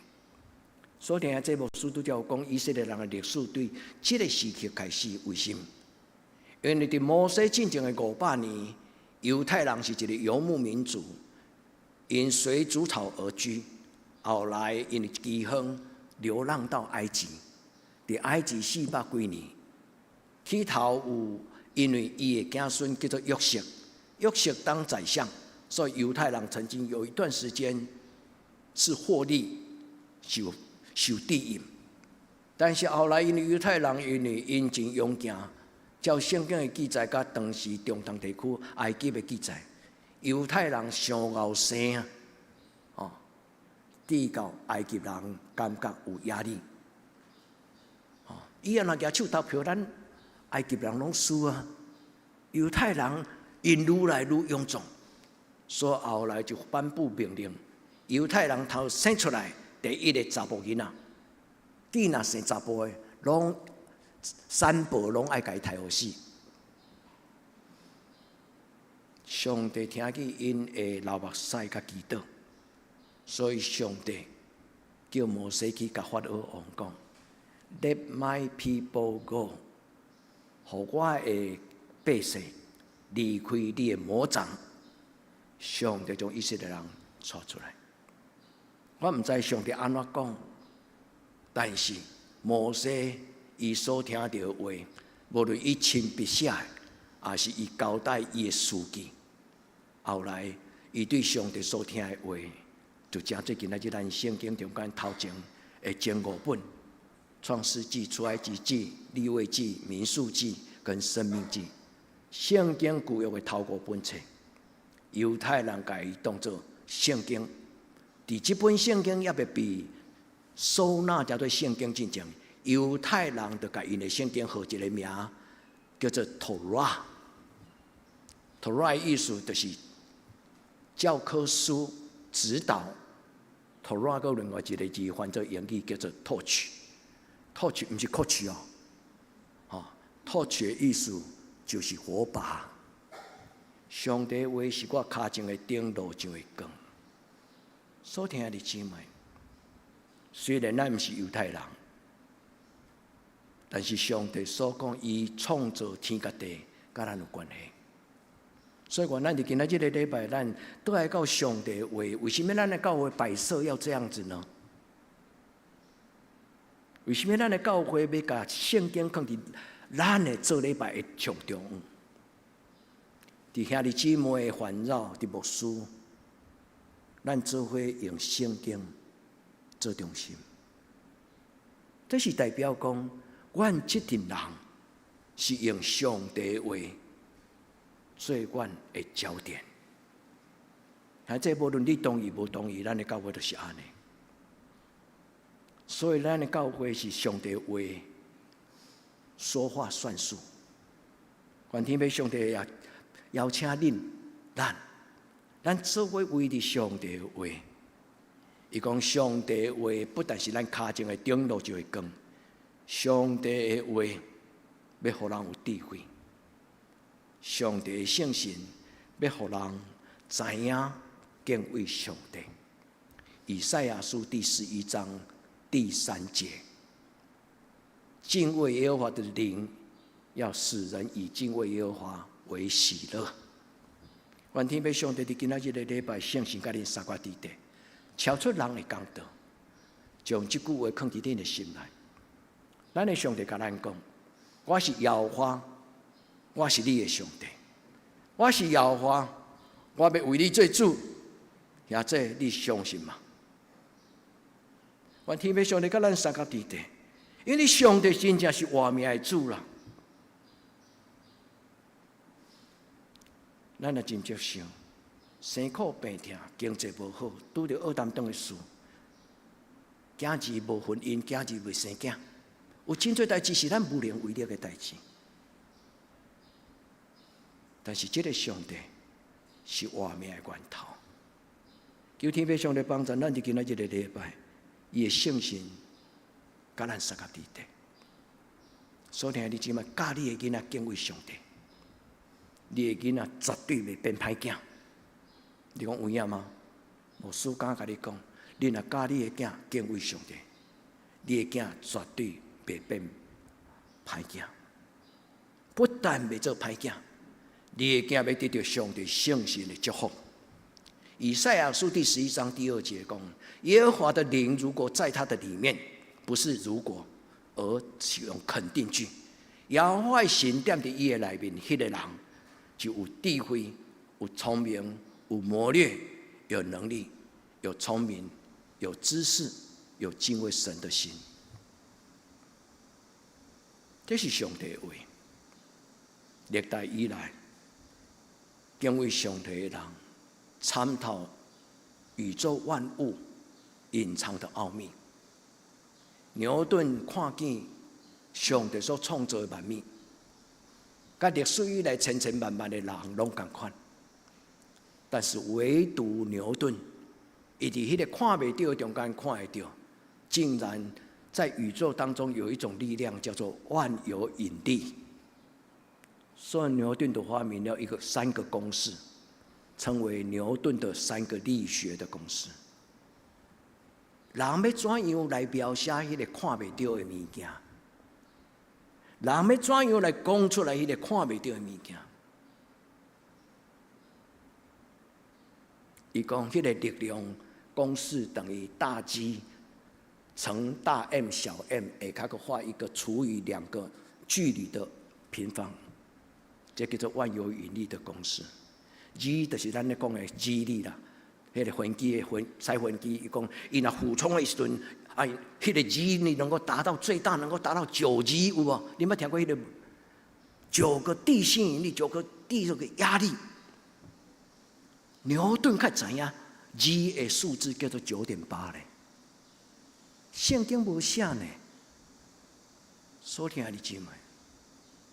所听这牧师拄则有讲以色列人的历史对这个时期开始，为什么？因为伫摩西进前的500年。犹太人是一个游牧民族，因随主草而居，后来因为饥荒流浪到埃及，伫埃及400几年。起头有因为伊的子孙叫做约瑟，约瑟当宰相，所以犹太人曾经有一段时间是获利受地淫。但是后来因为犹太人因为殷勤勇行。照圣经的记载，甲当时中东地区埃及的记载，犹太人上后生啊，致到埃及人感觉有压力。伊若举手投票，咱埃及人拢输啊。犹太人因愈来愈勇壮，所以后来就颁布命令，犹太人头生出来第一个查甫囡仔，伊若生查甫的，拢3宝拢爱家己杀死。上帝听见因的流目屎甲祈祷，所以上帝叫摩西去甲法老王讲 ：Let my people go， 互我的百姓离开你的魔掌。上帝将以色列人带出来。我毋知上帝安怎讲，但是摩西伊所听到的话，无论伊亲笔写的，也是伊交代伊的书记。后来，伊对上帝所听的话，就正做今仔日咱圣经中间头前的前5本：创世纪、出埃及记、利未记、民数记跟申命记。圣经旧约的头5本册，犹太人把伊当作圣经。伫这本圣经也未被收纳叫做圣经之前，犹太人就把因的圣经号一个名，叫做 Torah。Torah 的意思就是教科书、指导。Torah 个另外一个字翻做英语叫做 torch。torch 不是 coach 哦，torch 的意思就是火把。上帝话是我脚前的灯，路上的光。所听的姊妹，虽然咱毋是犹太人，但是上帝所讲，伊创造天甲地，甲咱有关系。所以，咱伫今仔日的礼拜，咱都来到上帝的话，为什么咱的教会摆设要这样子呢？为什么咱的教会要把圣经放伫咱的做礼拜的上中？伫兄弟姊妹的烦扰的牧师。咱做伙用圣经做中心，这是代表讲，阮这群人是用上帝的话做阮的焦点。这无论你同意无同意，咱的教会都是安尼。所以咱的教会是上帝的话说话算数。愿天父上帝也邀请恁咱做伙为着上帝的话，伊讲上帝的话不但是咱脚前的灯，路上的光，上帝的话要互人有智慧，上帝的圣神要互人知影敬畏上帝。以赛亚书第11章第3节，敬畏耶和华的灵，要使人以敬畏耶和华为喜乐。愿天父上帝伫今仔日的礼拜，圣神甲恁三块地地，超出人的讲道，将这句话放伫恁的心内。咱的上帝甲咱讲：我是耶和华，我是你的上帝，我是耶和华，我要为你做主。也这你相信吗？愿天父上帝甲咱三块地地，因为上帝真正是活命的主啦。咱也真接想，生苦病痛，经济无好，拄着恶担当的事，囝儿无婚姻，囝儿未生囝，有真多代志是咱无能为力的代志。但是这个上帝是活命的源头，求天父上帝帮助咱伫今仔日的礼拜，伊的圣神甲咱三个地地。所听你即摆教你的囡仔敬畏上帝。你的囡仔绝对袂变歹囝。你讲有影吗？牧师敢甲你讲，你若教你的囝敬畏上帝，你的囝绝对袂变歹囝。不但袂做歹囝，你的囝要得到上帝圣神的祝福。以赛亚书第11章第2节讲：耶和华的灵如果在他的里面，不是如果，而是用肯定句。耶和华的神踮伫伊的内面，迄个人就有智慧、有聪明、有谋略、有能力、有聪明、有知识、有敬畏神的心。这是上帝的话。历代以来，敬畏上帝的人参透宇宙万物隐藏的奥秘。牛顿看见上帝所创造的万物。甲历史以来千千万万的人拢同款，但是唯独牛顿，伊伫迄个看袂到中间看会到，竟然在宇宙当中有一种力量叫做万有引力。所以牛顿就发明了3个公式，称为牛顿的3个力学的公式。人要怎样来描写迄个看袂到的物件？人要怎样来讲出来迄个看袂到的物件？伊讲迄个力量公式等于大 G 乘大 M 小 m， 下骹画一个除以2个距离的平方，这叫做万有引力的公式。G 就是咱咧讲的 G 力啦，迄个飞机的驶飞机，伊讲伊若俯冲的时阵，迄个 G 力能够达到最大，能够达到9G， 有无？你有听过迄个9个地心引力，9个地这个压力？牛顿较知影 G 的数字叫做9.8咧，圣经无写呢。所听的姊妹，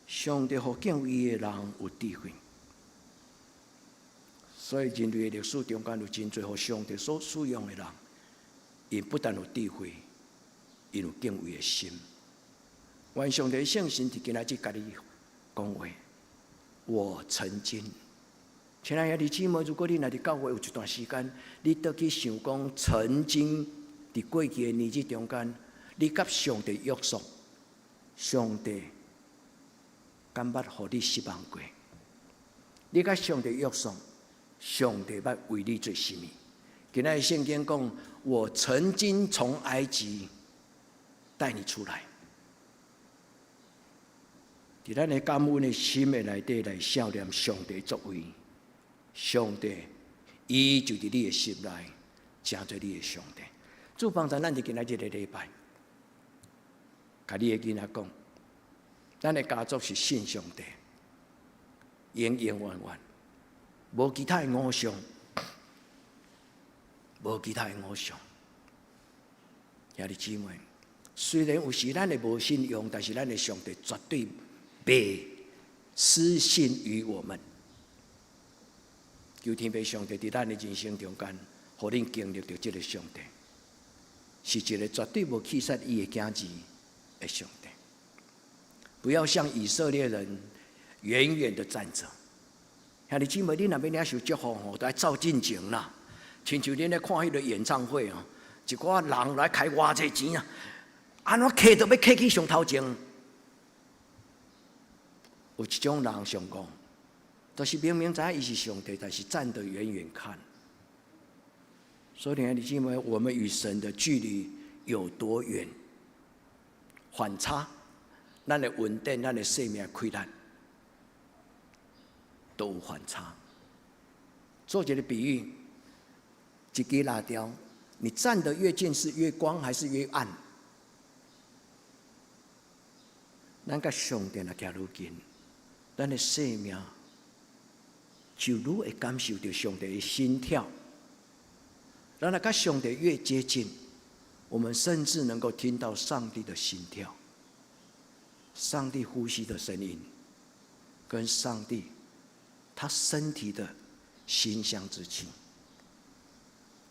上帝互敬畏伊的人有智慧。所以人类的历史中间有真侪互上帝所使用的人，因不但有智慧，因有敬畏的心。愿上帝的圣神伫今仔日甲你讲话，我曾经。亲爱的姊妹，如果你若伫教会有一段时间，你倒去想讲，曾经伫过去的年日中间，你甲上帝约束，上帝敢捌互你失望过？你甲上帝约束，上帝捌为你做甚物？今仔日圣经讲，我曾经从埃及带你出来。伫咱的感恩的心的内底来想念上帝作为。上帝，伊就伫你的心内，成做你的上帝。主帮助咱伫今仔日的礼拜，甲你的囡仔讲，咱的家族是信上帝，永永远远，无其他的偶像，无其他的偶像。兄弟姊妹，虽然有时咱的无信用，但是咱的上帝绝对袂失信于我们。求天父上帝伫咱的人生中间，互恁经历到这个上帝，是一个绝对无弃杀伊的囝子的上帝。不要像以色列人远远的站着。兄弟姊妹，你若要领受祝福吼，都要照进前啦。亲像恁咧看迄个演唱会哦，一寡人来开偌济钱啊，安怎摕都要摕去上头前。有一种人上讲。就是明明知影伊是上帝，但是站得远远看。所以，兄弟姊妹，我们与神的距离有多远？反差，咱的稳定，咱的生命开展，都有反差。做一个比喻，一支蜡条，你站得越近是越光还是越暗？咱甲上帝若行愈近，咱的生命。就愈会感受到上帝的心跳。咱若甲上帝越接近，我们甚至能够听到上帝的心跳、上帝呼吸的声音，跟上帝他身体的馨香之气。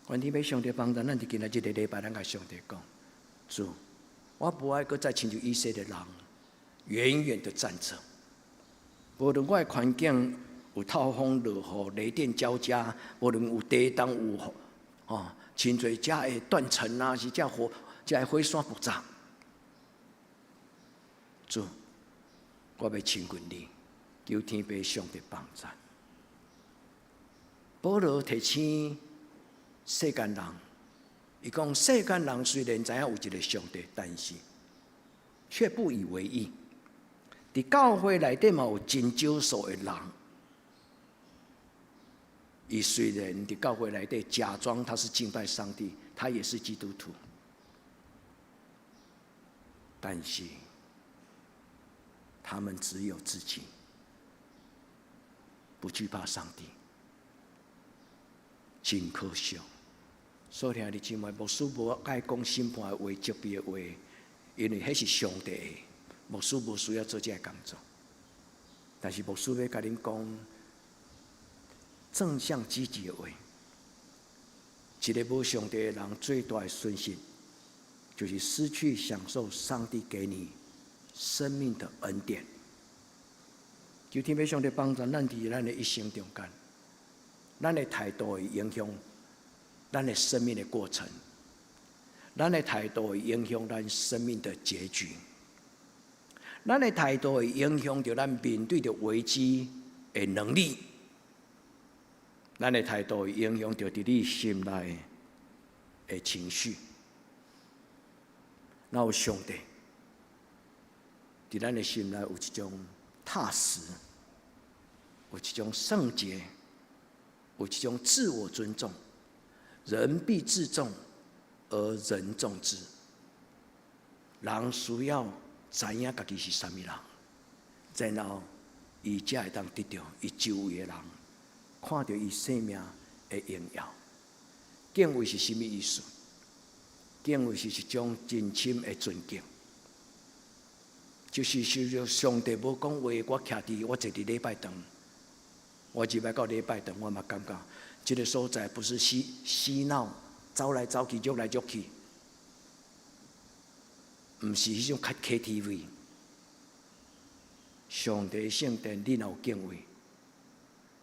愿天父上帝帮助咱伫今仔日的礼拜，咱甲上帝讲：主，我不爱搁再亲像以色列人，远远的站着，无论我的环境。有透风、落雨、雷电交加，无论有地动有真侪遮会断层啊，是遮火火山爆炸。主，我要亲近你，求天父上帝帮助。保罗提醒世间人，伊讲世间人虽然知影有一个上帝，但是却不以为意。伫教会内底嘛有真少数的人。伊虽然伫教会内底假装他是敬拜上帝，他也是基督徒，但是他们只有自己，不惧怕上帝，真可笑。所以，兄弟姊妹，牧师无爱讲审判的话、责备的话，因为迄是上帝的，牧师无需要做这个工作。但是牧师要甲恁讲。正向积极的话，一个无上帝的人最大的损失，就是失去享受上帝给你生命的恩典。求天父上帝帮助咱伫咱的一生中间，咱的态度会影响咱的生命的过程，咱的态度会影响咱生命的结局，咱的态度会影响着咱面对着危机的能力，咱的态度会影响着伫你心内的情绪。然后上帝伫咱的心内有一种踏实，有一种圣洁，有一种自我尊重。人必自重，而人重之。人需要知影家己是啥物人，然后伊才会当得到伊周围的人看到伊生命的荣耀。敬畏是啥物意思？敬畏是一种真心的尊敬，就是上帝无讲话，我徛伫我坐伫礼拜堂，我入来到礼拜堂，我嘛感觉这个所在不是嬉闹，走来走去，喐来喐去，唔是迄种 KTV。上帝的圣殿，你若有敬畏，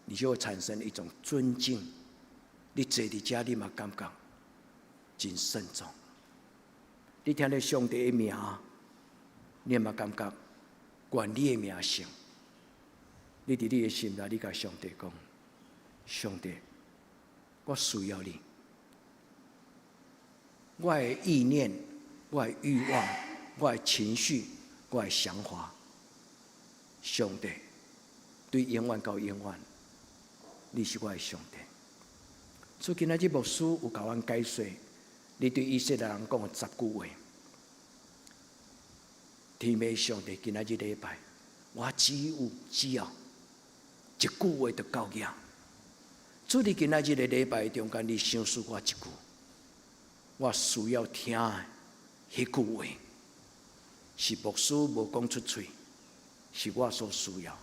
你就会产生一种尊敬。你坐伫遮，你嘛感觉真慎重。你听到上帝的名，你嘛感觉管你的名声。你伫你的心内，你甲上帝讲：上帝，我需要你。我的意念、我的欲望、我的情绪、我的想法，上帝，对永远到永远，你是我的上帝。所以今仔日牧师有甲阮解说，你对以色列人讲的10句话。天父上帝，今仔日礼拜，我只要一句话就够了。主，你今仔日的礼拜中间，你想诉我一句，我需要听的迄句话，是牧师无讲出嘴，是我所需要。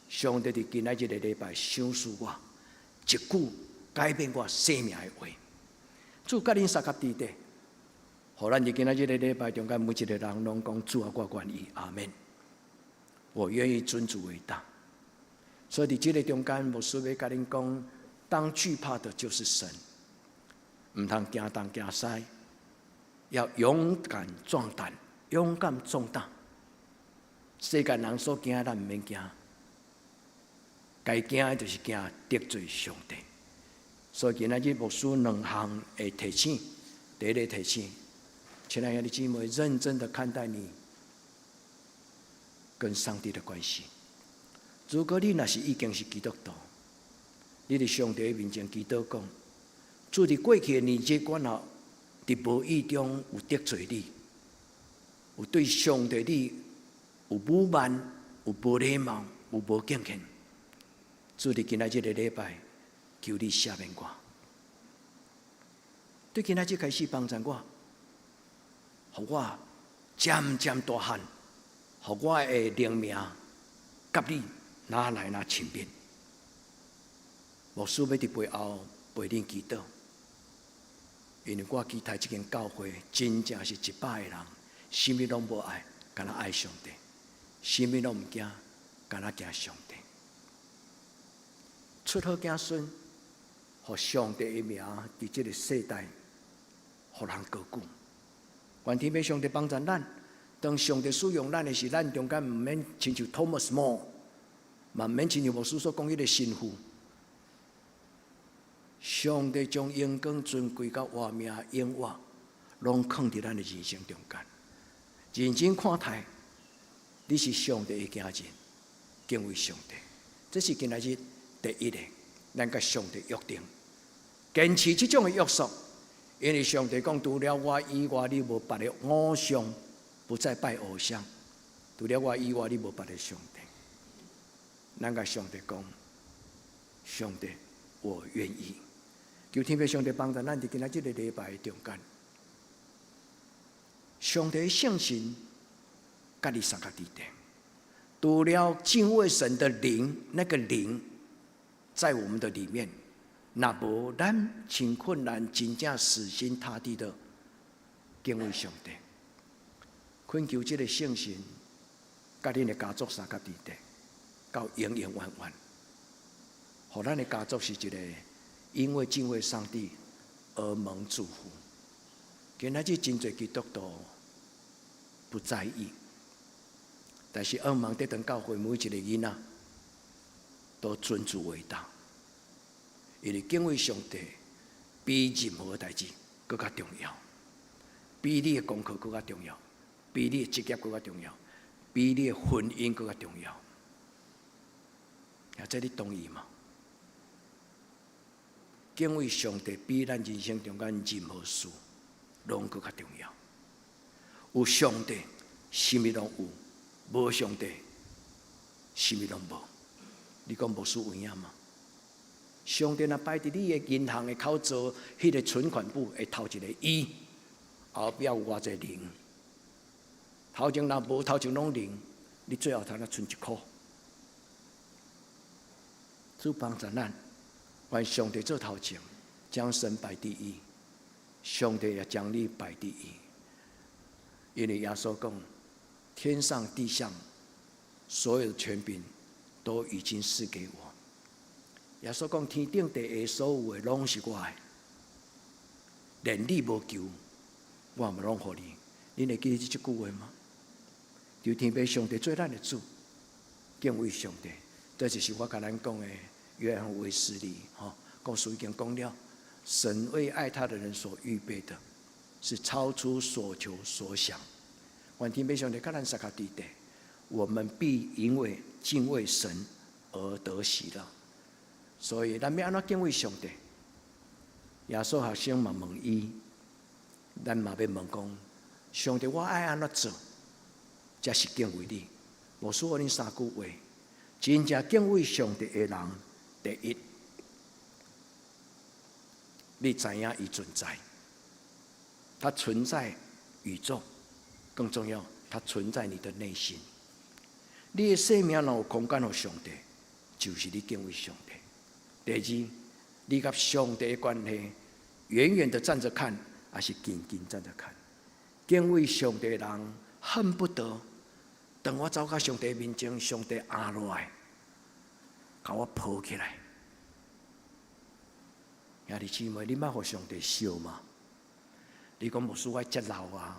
上帝伫今仔日的礼拜想诉我一句改变我生命的话。主，甲恁三甲伫地，互咱伫今仔日的礼拜中间，每一个人拢讲主啊，我愿意，阿门。我愿意尊主为大。所以伫这个中间，牧师要甲恁讲，当惧怕的就是神，唔通惊东惊西，要勇敢壮胆，勇敢壮大。世间人所惊，咱唔免惊，该惊的就是惊得罪上帝。所以今仔日牧师2项的提醒，第一个提醒，亲爱的姊妹，认真的看待你跟上帝的关系。如果你若是已经是基督徒，你伫上帝面前祈祷讲，主伫过去的年节，我若伫无意中有得罪你，有对上帝你有侮慢，有无礼貌，有无敬虔，主伫今仔日的礼拜，求你赦免我。对今仔日开始帮助我，互我渐渐大汉，互我的灵命甲你哪来哪亲密。牧师要伫背后陪恁祈祷，因为我期待这间教会真正是100个人，什么拢无爱，干那爱上帝；什么拢唔惊，干那惊上帝。出好子孙，互上帝的名伫这个世代，互人高举。愿天父上帝帮助咱，当上帝使用咱的是咱中间唔免亲像 Thomas More， 嘛唔免亲像牧师所讲迄个神父。上帝将荣光尊贵甲活命永活，拢放伫咱的人生中间。认真看待，你是上帝的家人，敬畏上帝，这是今仔日第一个，咱甲上帝约定，坚持这种的约束。因为上帝讲，除了我以外，你无别的偶像，不再拜偶像。除了我以外，你无别的上帝。咱甲上帝讲，上帝，我愿意。求天父上帝帮助咱伫今仔日个礼拜中间，上帝的圣神甲你三甲伫地，除了敬畏神的灵，那个灵在我们的里面。那无咱真困难，真正死心塌地的敬畏上帝，恳求这个圣神，甲恁的家族三甲伫地，到永永远远。互咱的家族是一个因为敬畏上帝而蒙祝福。今仔日真侪基督徒不在意，但是愿望在堂教会每一个囡仔都尊主为大，因为敬畏上帝比任何代志更加重要，比你的功课更加重要，比你的职业更加重要，比你的婚姻更加重要。这你同意吗？敬畏上帝比咱人生中间任何事拢更加重要。有上帝，什么拢有；无上帝，什么拢无。你讲无输有影吗？上帝若摆伫你的银行的口座，迄个存款簿会头一个1，后壁有偌济0。头前若无，头前拢0，你最后才能存1块。主帮助咱，愿上帝做头前，将神摆第一，上帝也将你摆第一。因为耶稣讲，天上地上所有的权柄都已经赐给我。耶稣讲，天顶地下所有的拢是我的，连你无求，我嘛拢予你。你会记得这句话吗？求天父上帝做咱的主，敬畏上帝。这就是我甲咱讲的约翰卫斯理故事已经讲了，神为爱他的人所预备的，是超出所求所想。愿天父上帝甲咱撒卡地地，我们必因为敬畏神而得喜乐。所以咱要安怎敬畏上帝？耶稣学生嘛问伊，咱嘛要问讲，上帝我爱安怎做，才是敬畏你？无说恁3句话。真正敬畏上帝的人，第一，你知影伊存在，他存在宇宙，更重要，他存在你的内心。你的生命若有空间给上帝，就是你敬畏上帝。第二，你甲上帝的关系，远远的站着看，还是近近站着看？敬畏上帝的人，恨不得当我走到上帝面前，上帝压落来，把我抱起来。兄弟姊妹，你捌互上帝笑吗？你讲牧师我遮老啊，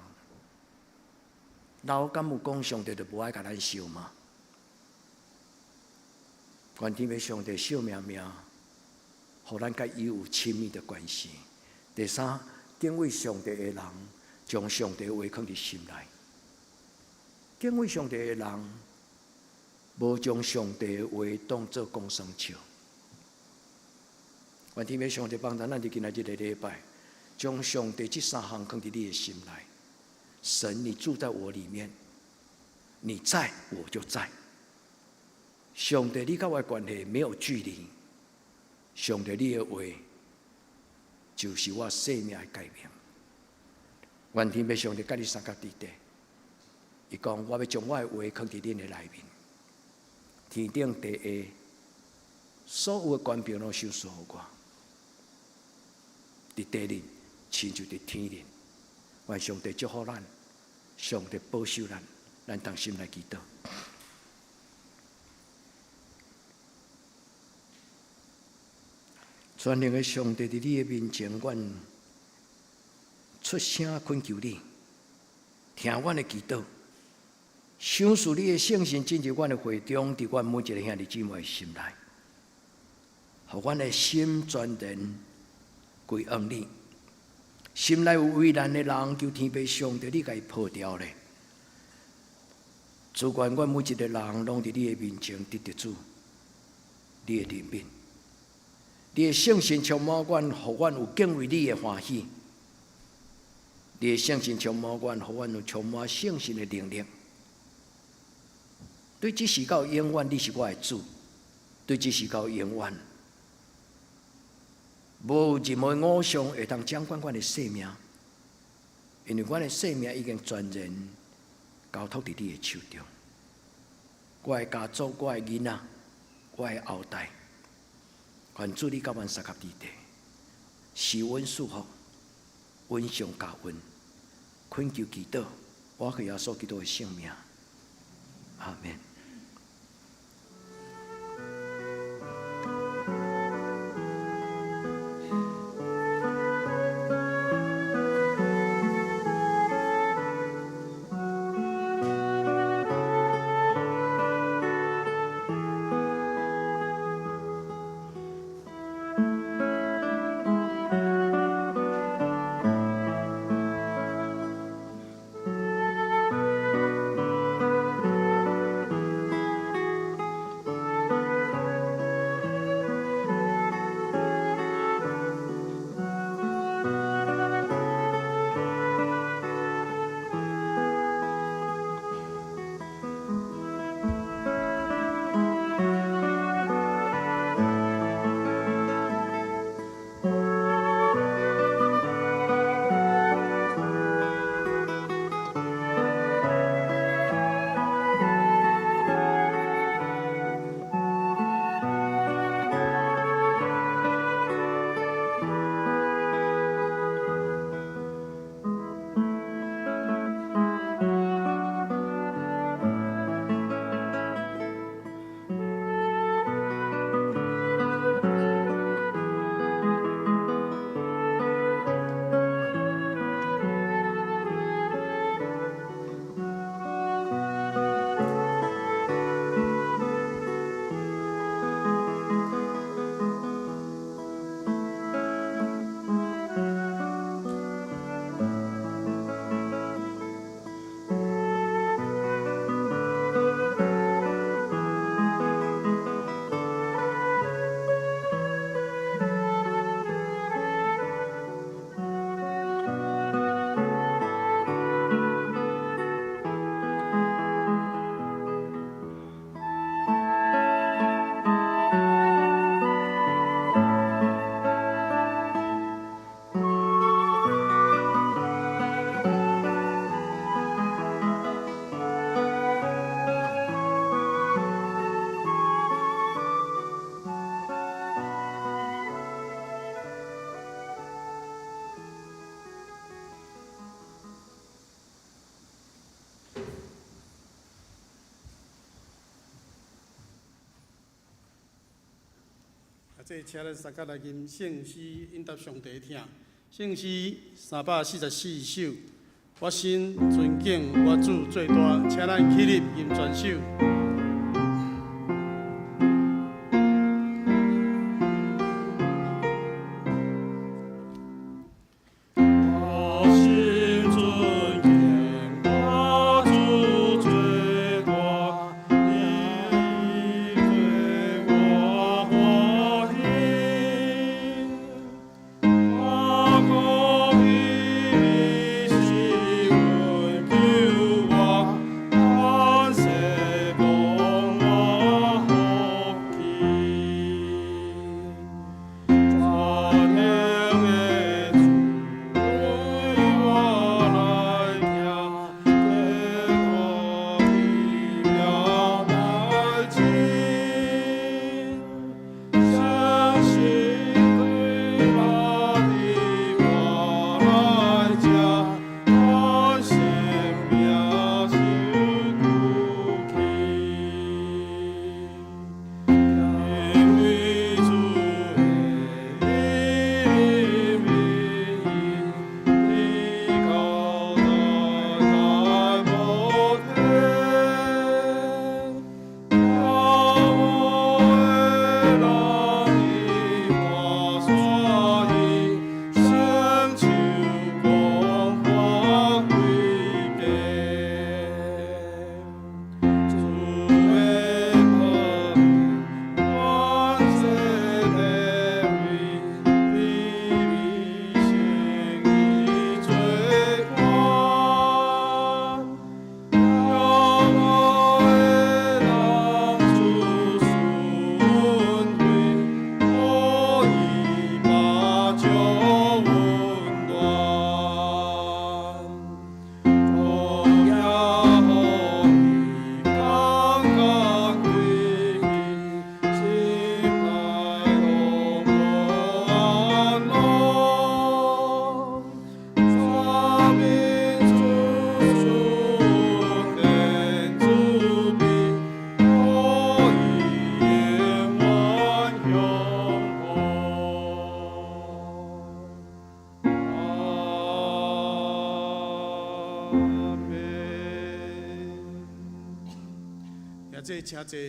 老敢有讲上帝就无爱甲咱笑吗？愿天父上帝笑命命，互咱甲伊有亲密的关系。第三，敬畏上帝的人，将上帝的话放伫心内。敬畏上帝的人，无将上帝的话当作讲生笑。愿天父上帝帮咱伫今仔日的礼拜，将上帝这3项放伫你的心内。神，你住在我里面，你在我就在。上帝，你甲我的关系没有距离。上帝，你的话就是我生命的改变。愿天父上帝甲你三角地地，伊讲我要将我的话放伫恁的内面。天顶地下所有的权柄拢收束予我。伫地里，亲像伫天里。愿上帝祝福咱，上帝保守咱，咱同心来祈祷。全能的上帝，伫你的面前，阮出声恳求你，听阮的祈祷，赏赐你的圣神进入阮的会中，伫阮每一个兄弟姊妹的心内，互阮的心全然归向你。心内有危难的人，求天父上帝，你甲伊破掉咧。主愿阮每一个人，拢伫你的面前得着主，你的怜悯。你的圣神充满阮，互阮有敬畏你的欢喜；你的圣神充满阮，互阮有充满圣神的能力。对这时到永远，你是我的主；对这时到永远，无任何偶像会当掌管阮的生命，因为阮的生命已经全然交托伫你的手中。我的家族，我的囡仔，我的后代。愿主你甲阮三角地地，施恩赐福，恩上加恩，恳求祈祷，我给耶稣基督的圣名，阿门。这请咱三甲来吟圣诗应答上帝听。圣诗344首，我心尊敬我主最大，请咱起立吟全首。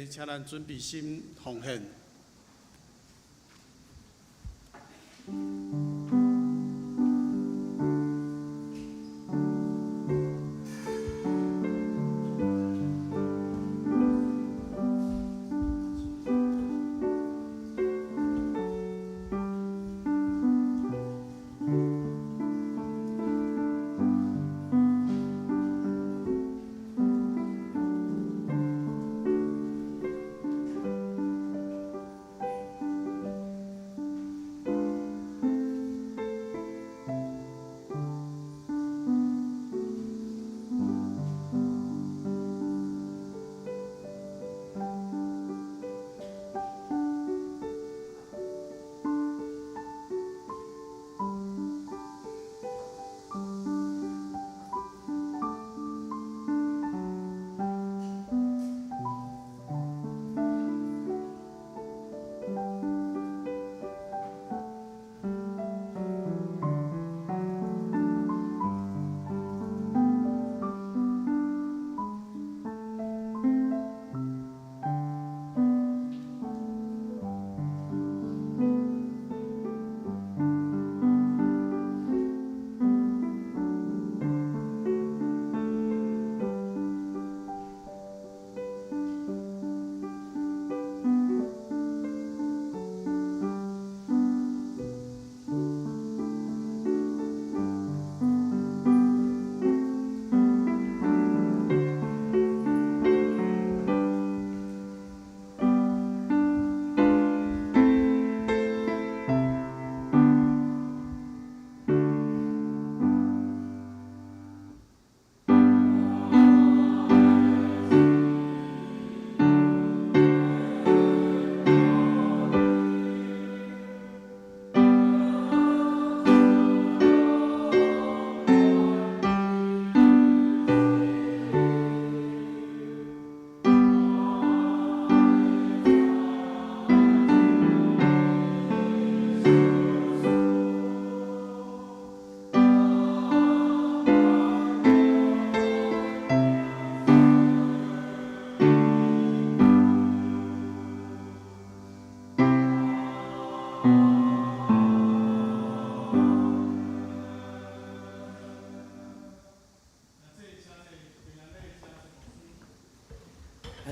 请咱准备心奉献。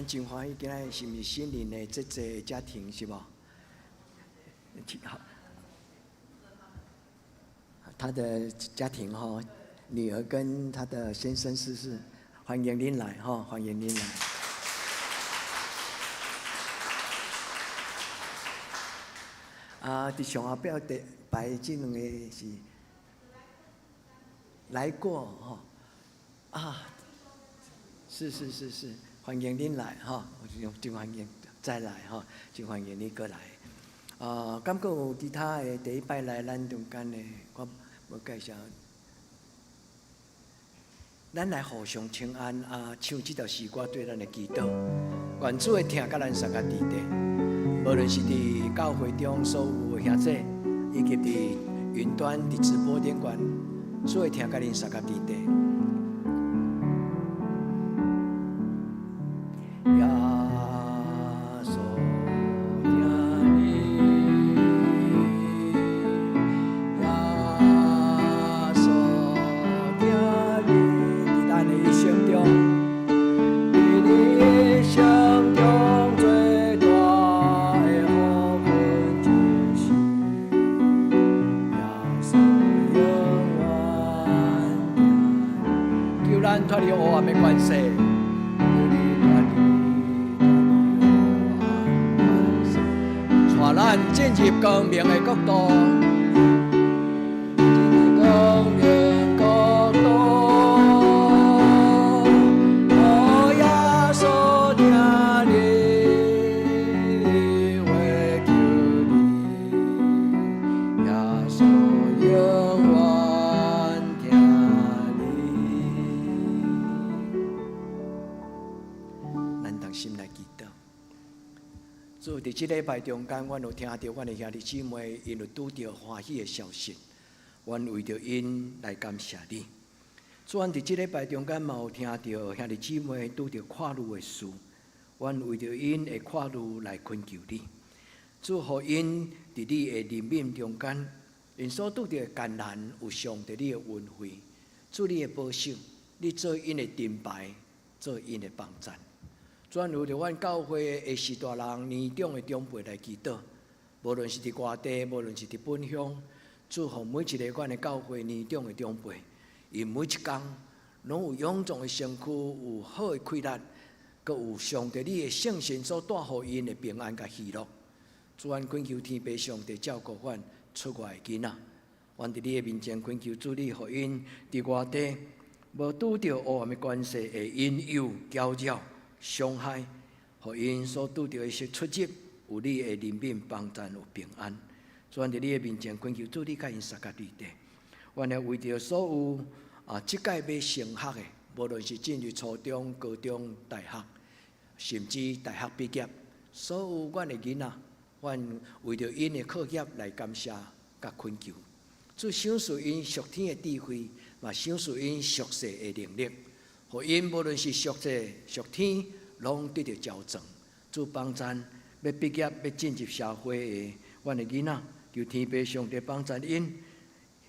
咱真欢喜，今仔是毋是新年的这个家庭是无？他的家庭哈，女儿跟他的先生是欢迎您来哈，欢迎您来。伫上下表第排这两个是来过哈是，欢迎您来哈，真欢迎再来哈，真欢迎你过来。敢阁有其他的第一摆来咱中间的，我要介绍。咱来互相请安唱这条诗歌对咱的祈祷，愿主会听甲咱三个弟弟，无论是伫教会中所有的兄弟，以及伫云端伫直播顶管，主会听甲恁三个弟弟。脱离黑暗的关系，带咱进入光明的国度，光明国度，我耶稣听你话求你，耶稣永远听你。咱同心来祈祷。主伫即礼拜中间，阮有听到阮的兄弟姊妹因有拄到欢喜的消息，阮为着因来感谢你。主，阮伫即礼拜中间嘛有听到兄弟姊妹拄到跨路的事，阮为着因的跨路来恳求你。主，互因伫你的怜悯中间，因所拄到的艰难有上帝你的恩惠，主你的保守，你做因的盾牌，做因的帮站。转为着阮教会的士大人、年长的长辈来祈祷，无论是伫外地，无论是伫本乡，祝福每一个阮的教会年长的长辈，因每一工拢有勇壮的身躯，有好的气力，阁有上帝你的圣神所带予因的平安甲喜乐。主，阮恳求天父上帝照顾阮出外的囡仔，阮伫你的面前恳求主你，互因伫外地无拄着黑暗的关系的引诱、搅扰。伤害，互因所拄到一些出入，有你的怜悯帮助，有平安。所以，伫你的面前恳求主，你甲因三个弟弟，阮也为着所有即届要升学的，无论是进入初中、高中、大学，甚至大学毕业，所有阮的囡仔，阮为着因的课业来感谢甲恳求。主赏赐因属天的智慧，嘛赏赐因属世的能力。互因无论是属世、属天，拢得到矫正。主帮助要毕业、要进入社会的阮的囡仔，求天父上帝帮助因，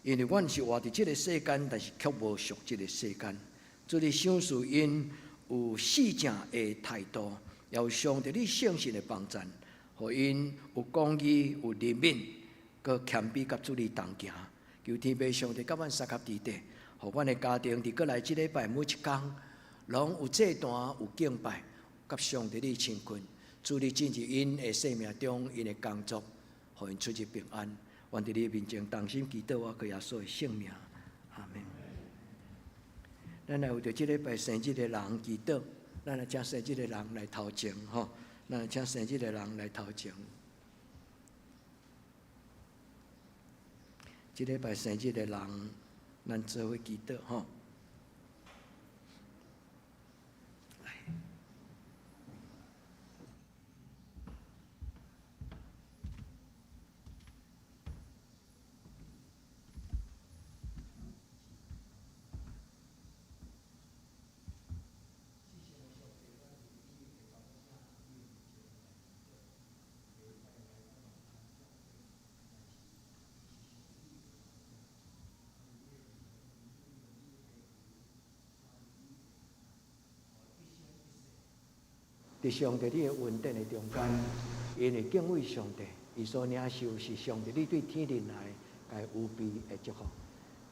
因为阮是活伫即个世间，但是却无属即个世间。主你赏赐因有四正的态度，也有上帝你圣神的帮助，互因有公义、有怜悯，佮谦卑，甲主你同行。求天父上帝甲阮三个弟弟。互阮的家庭伫过来即礼拜每一天，拢有祭坛、有敬拜，甲上帝你亲近，主你进入因的生命中，因的工作，互因出入平安。阮伫你面前同心祈祷，我靠耶稣的性命，阿门。咱来为着即礼拜生日的人祈祷，咱来请生日的人来头前吼，咱来请生日的人来头前。即礼拜生日的人。咱做伙祈祷吼。伫上帝你的恩典的中间，因为敬畏上帝，伊所领受是上帝你对天人来该有备的祝福。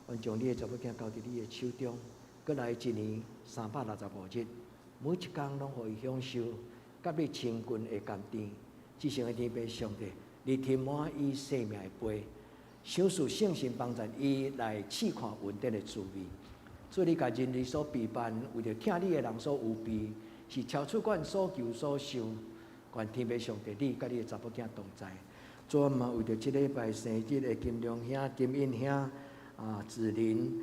愿将你的查某囝交伫你的手中，过来一年365日，每一天拢互伊享受甲你亲近的甘甜。至圣的天父上帝，你填满伊生命的杯，享受圣神帮助伊来试看恩典的滋味。所以你甲人类所备办，为着听你的人所有备，是超出阮所求所想。愿天父上帝，你甲你的查某囝同在。昨晚嘛，为着即礼拜生日的金良兄、金印兄、子琳、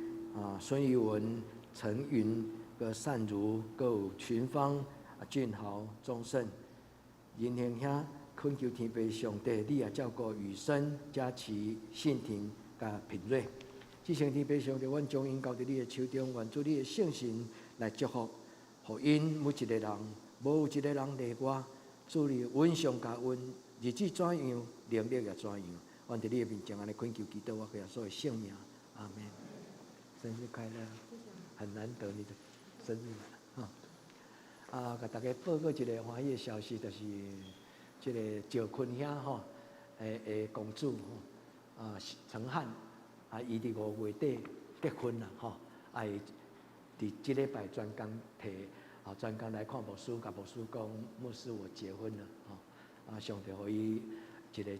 孙玉文、陈云、个善如、个有群芳、俊豪、钟胜、仁兄兄，恳求天父上帝，你也照顾雨生、佳琪、信婷、甲平瑞。至圣天父上帝，阮将因交伫你的手中，愿主你的圣神来祝福，互因每一个人，无有一个人例外。主你恩上加恩，日子怎样，能力也怎样。愿伫你的面前安尼恳求祈祷，我给所有性命，阿门。生日快乐！很难得你的生日哈。甲大家报告一个欢喜的消息，就是这个赵坤兄吼，公主陈汉伊伫5月底结婚啦吼，伊伫即礼拜专工摕专工来看牧师，甲牧师讲，牧师我结婚了吼，上帝互伊一个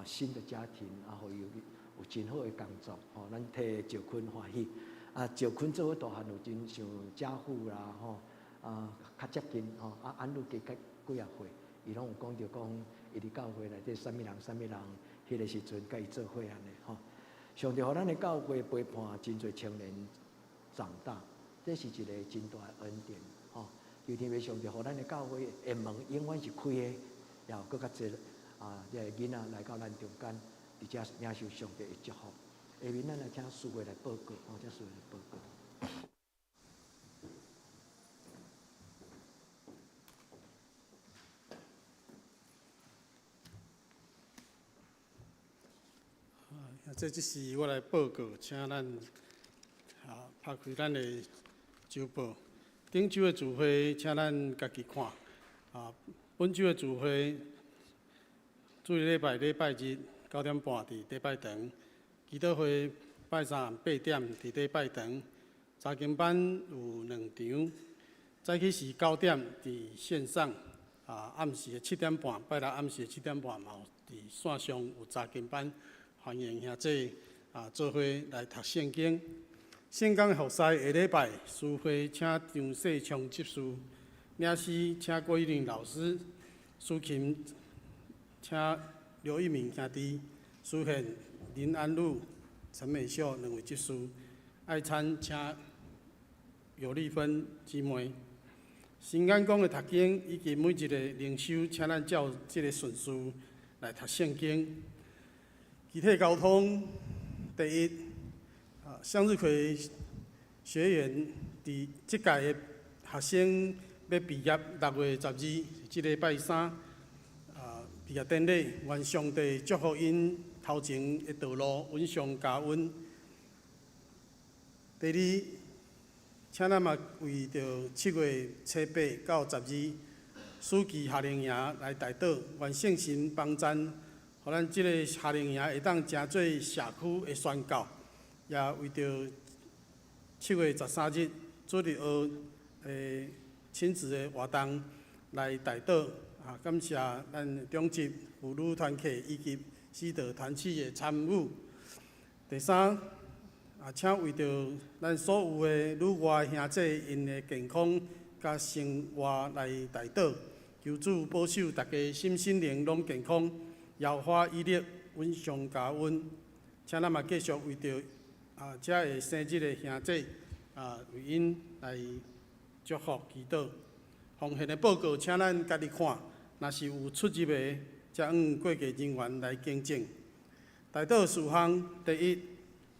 新的家庭，互伊有真好的工作吼，咱替赵坤欢喜。赵坤做伙大汉有真像家父啦吼，较接近吼，安陆加几啊岁，伊拢有讲着讲，伊伫教会内底啥物人，迄个时阵甲伊做伙安尼吼。上帝互咱的教会陪伴真侪青年长大，这是一个真大的恩典吼。求天父上帝互咱的教会的门永远是开的，也有更较侪这个囡仔来到咱中间，而且领受上帝的祝福。下面咱来请师会来报告，请师会来报告。这就是我来报告，请咱拍开咱的周报。顶周的聚会，请咱家己看。本周的聚会，主日礼拜日9点半伫礼拜堂，祈祷会拜三8点伫礼拜堂，查经班有2场，早起是9点伫线上，暗时的7点半，拜六暗时的7点半嘛有伫线上有查经班。欢迎兄弟做伙来读圣经。圣经服侍下礼拜，书会请张世昌执事，领诗请郭一玲老师，司琴请刘一鸣兄弟，书献林安禄、陈美秀2位执事，爱餐请尤丽芬姊妹。新安宫的读经以及每一个灵修，请咱照这个顺序来读圣经。集体交通，第一，向日葵学员伫即届的学生要毕业6月12，即礼拜3，毕业典礼，愿上帝祝福因头前的道路稳上加稳。第二，请咱嘛为着7月初8到12，暑期夏令营来带导，愿圣神帮赞。互咱即个夏令营会当成做社区的宣教，也为着7月13日主日学亲子的活动来带导。感谢咱中级妇女团契以及师道团契的参与。第三，请为着咱所有的女外兄弟因的健康甲生活来带导，求主保守大家心身灵拢健康。耀花伊力，稳上加稳，请咱嘛继续为着遮个生日的兄弟为因来祝福祈祷。奉献的报告，请咱家己看，若是有出入的，则用过界人员来更正。大道事项第一，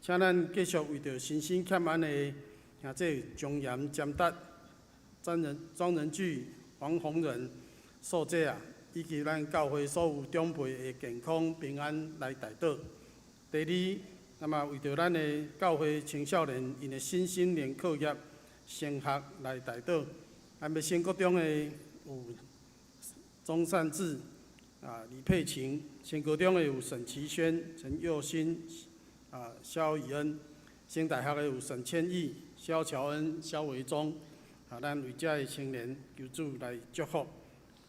请咱继续为着身心欠安的兄弟庄严、占达、庄仁聚、黄宏仁、受者以及咱教会所有长辈的健康平安来带导。第二，那么为着咱的教会青少年因的身心灵课业升学来带导，咱要升国中的有钟善志、李佩琴；升高中的有沈其轩、陈佑新、萧以恩；升大学的有沈千义、萧乔恩、萧维忠。咱为这的青年求主来祝福。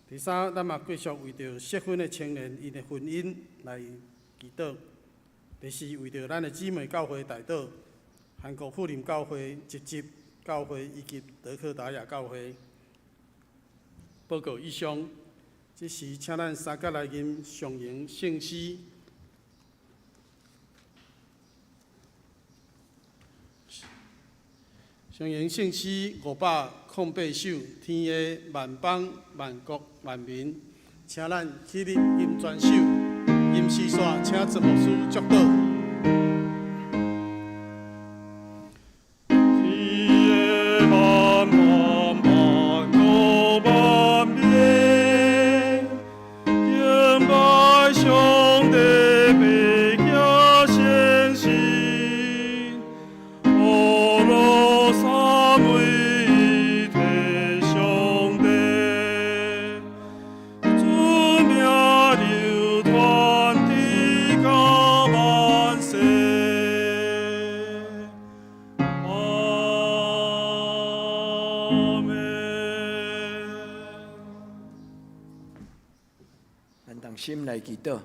第三，咱嘛继续为着适婚的青年因的婚姻来祈祷。第四，为着咱的姊妹教会大岛、韩国福林教会、集集教会以及德克达亚教会。报告以上，这时请咱三甲来吟上迎圣诗。上迎圣诗508首，天下万邦万国万民，请咱起立吟全首，吟诗线，请陈牧师祝祷。心来祈祷，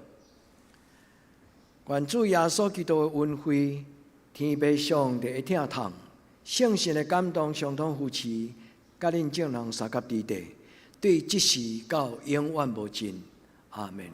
愿主耶稣基督的恩惠、天父上帝的疼痛、圣神的感动，相通扶持，甲恁众人三甲之地，对即时到永远无尽。阿门。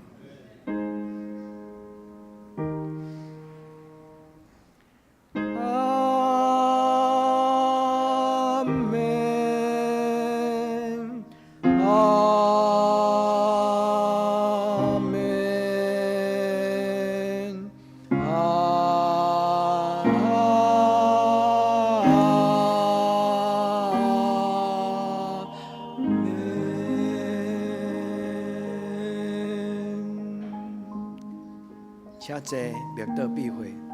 请坐，默祷闭会。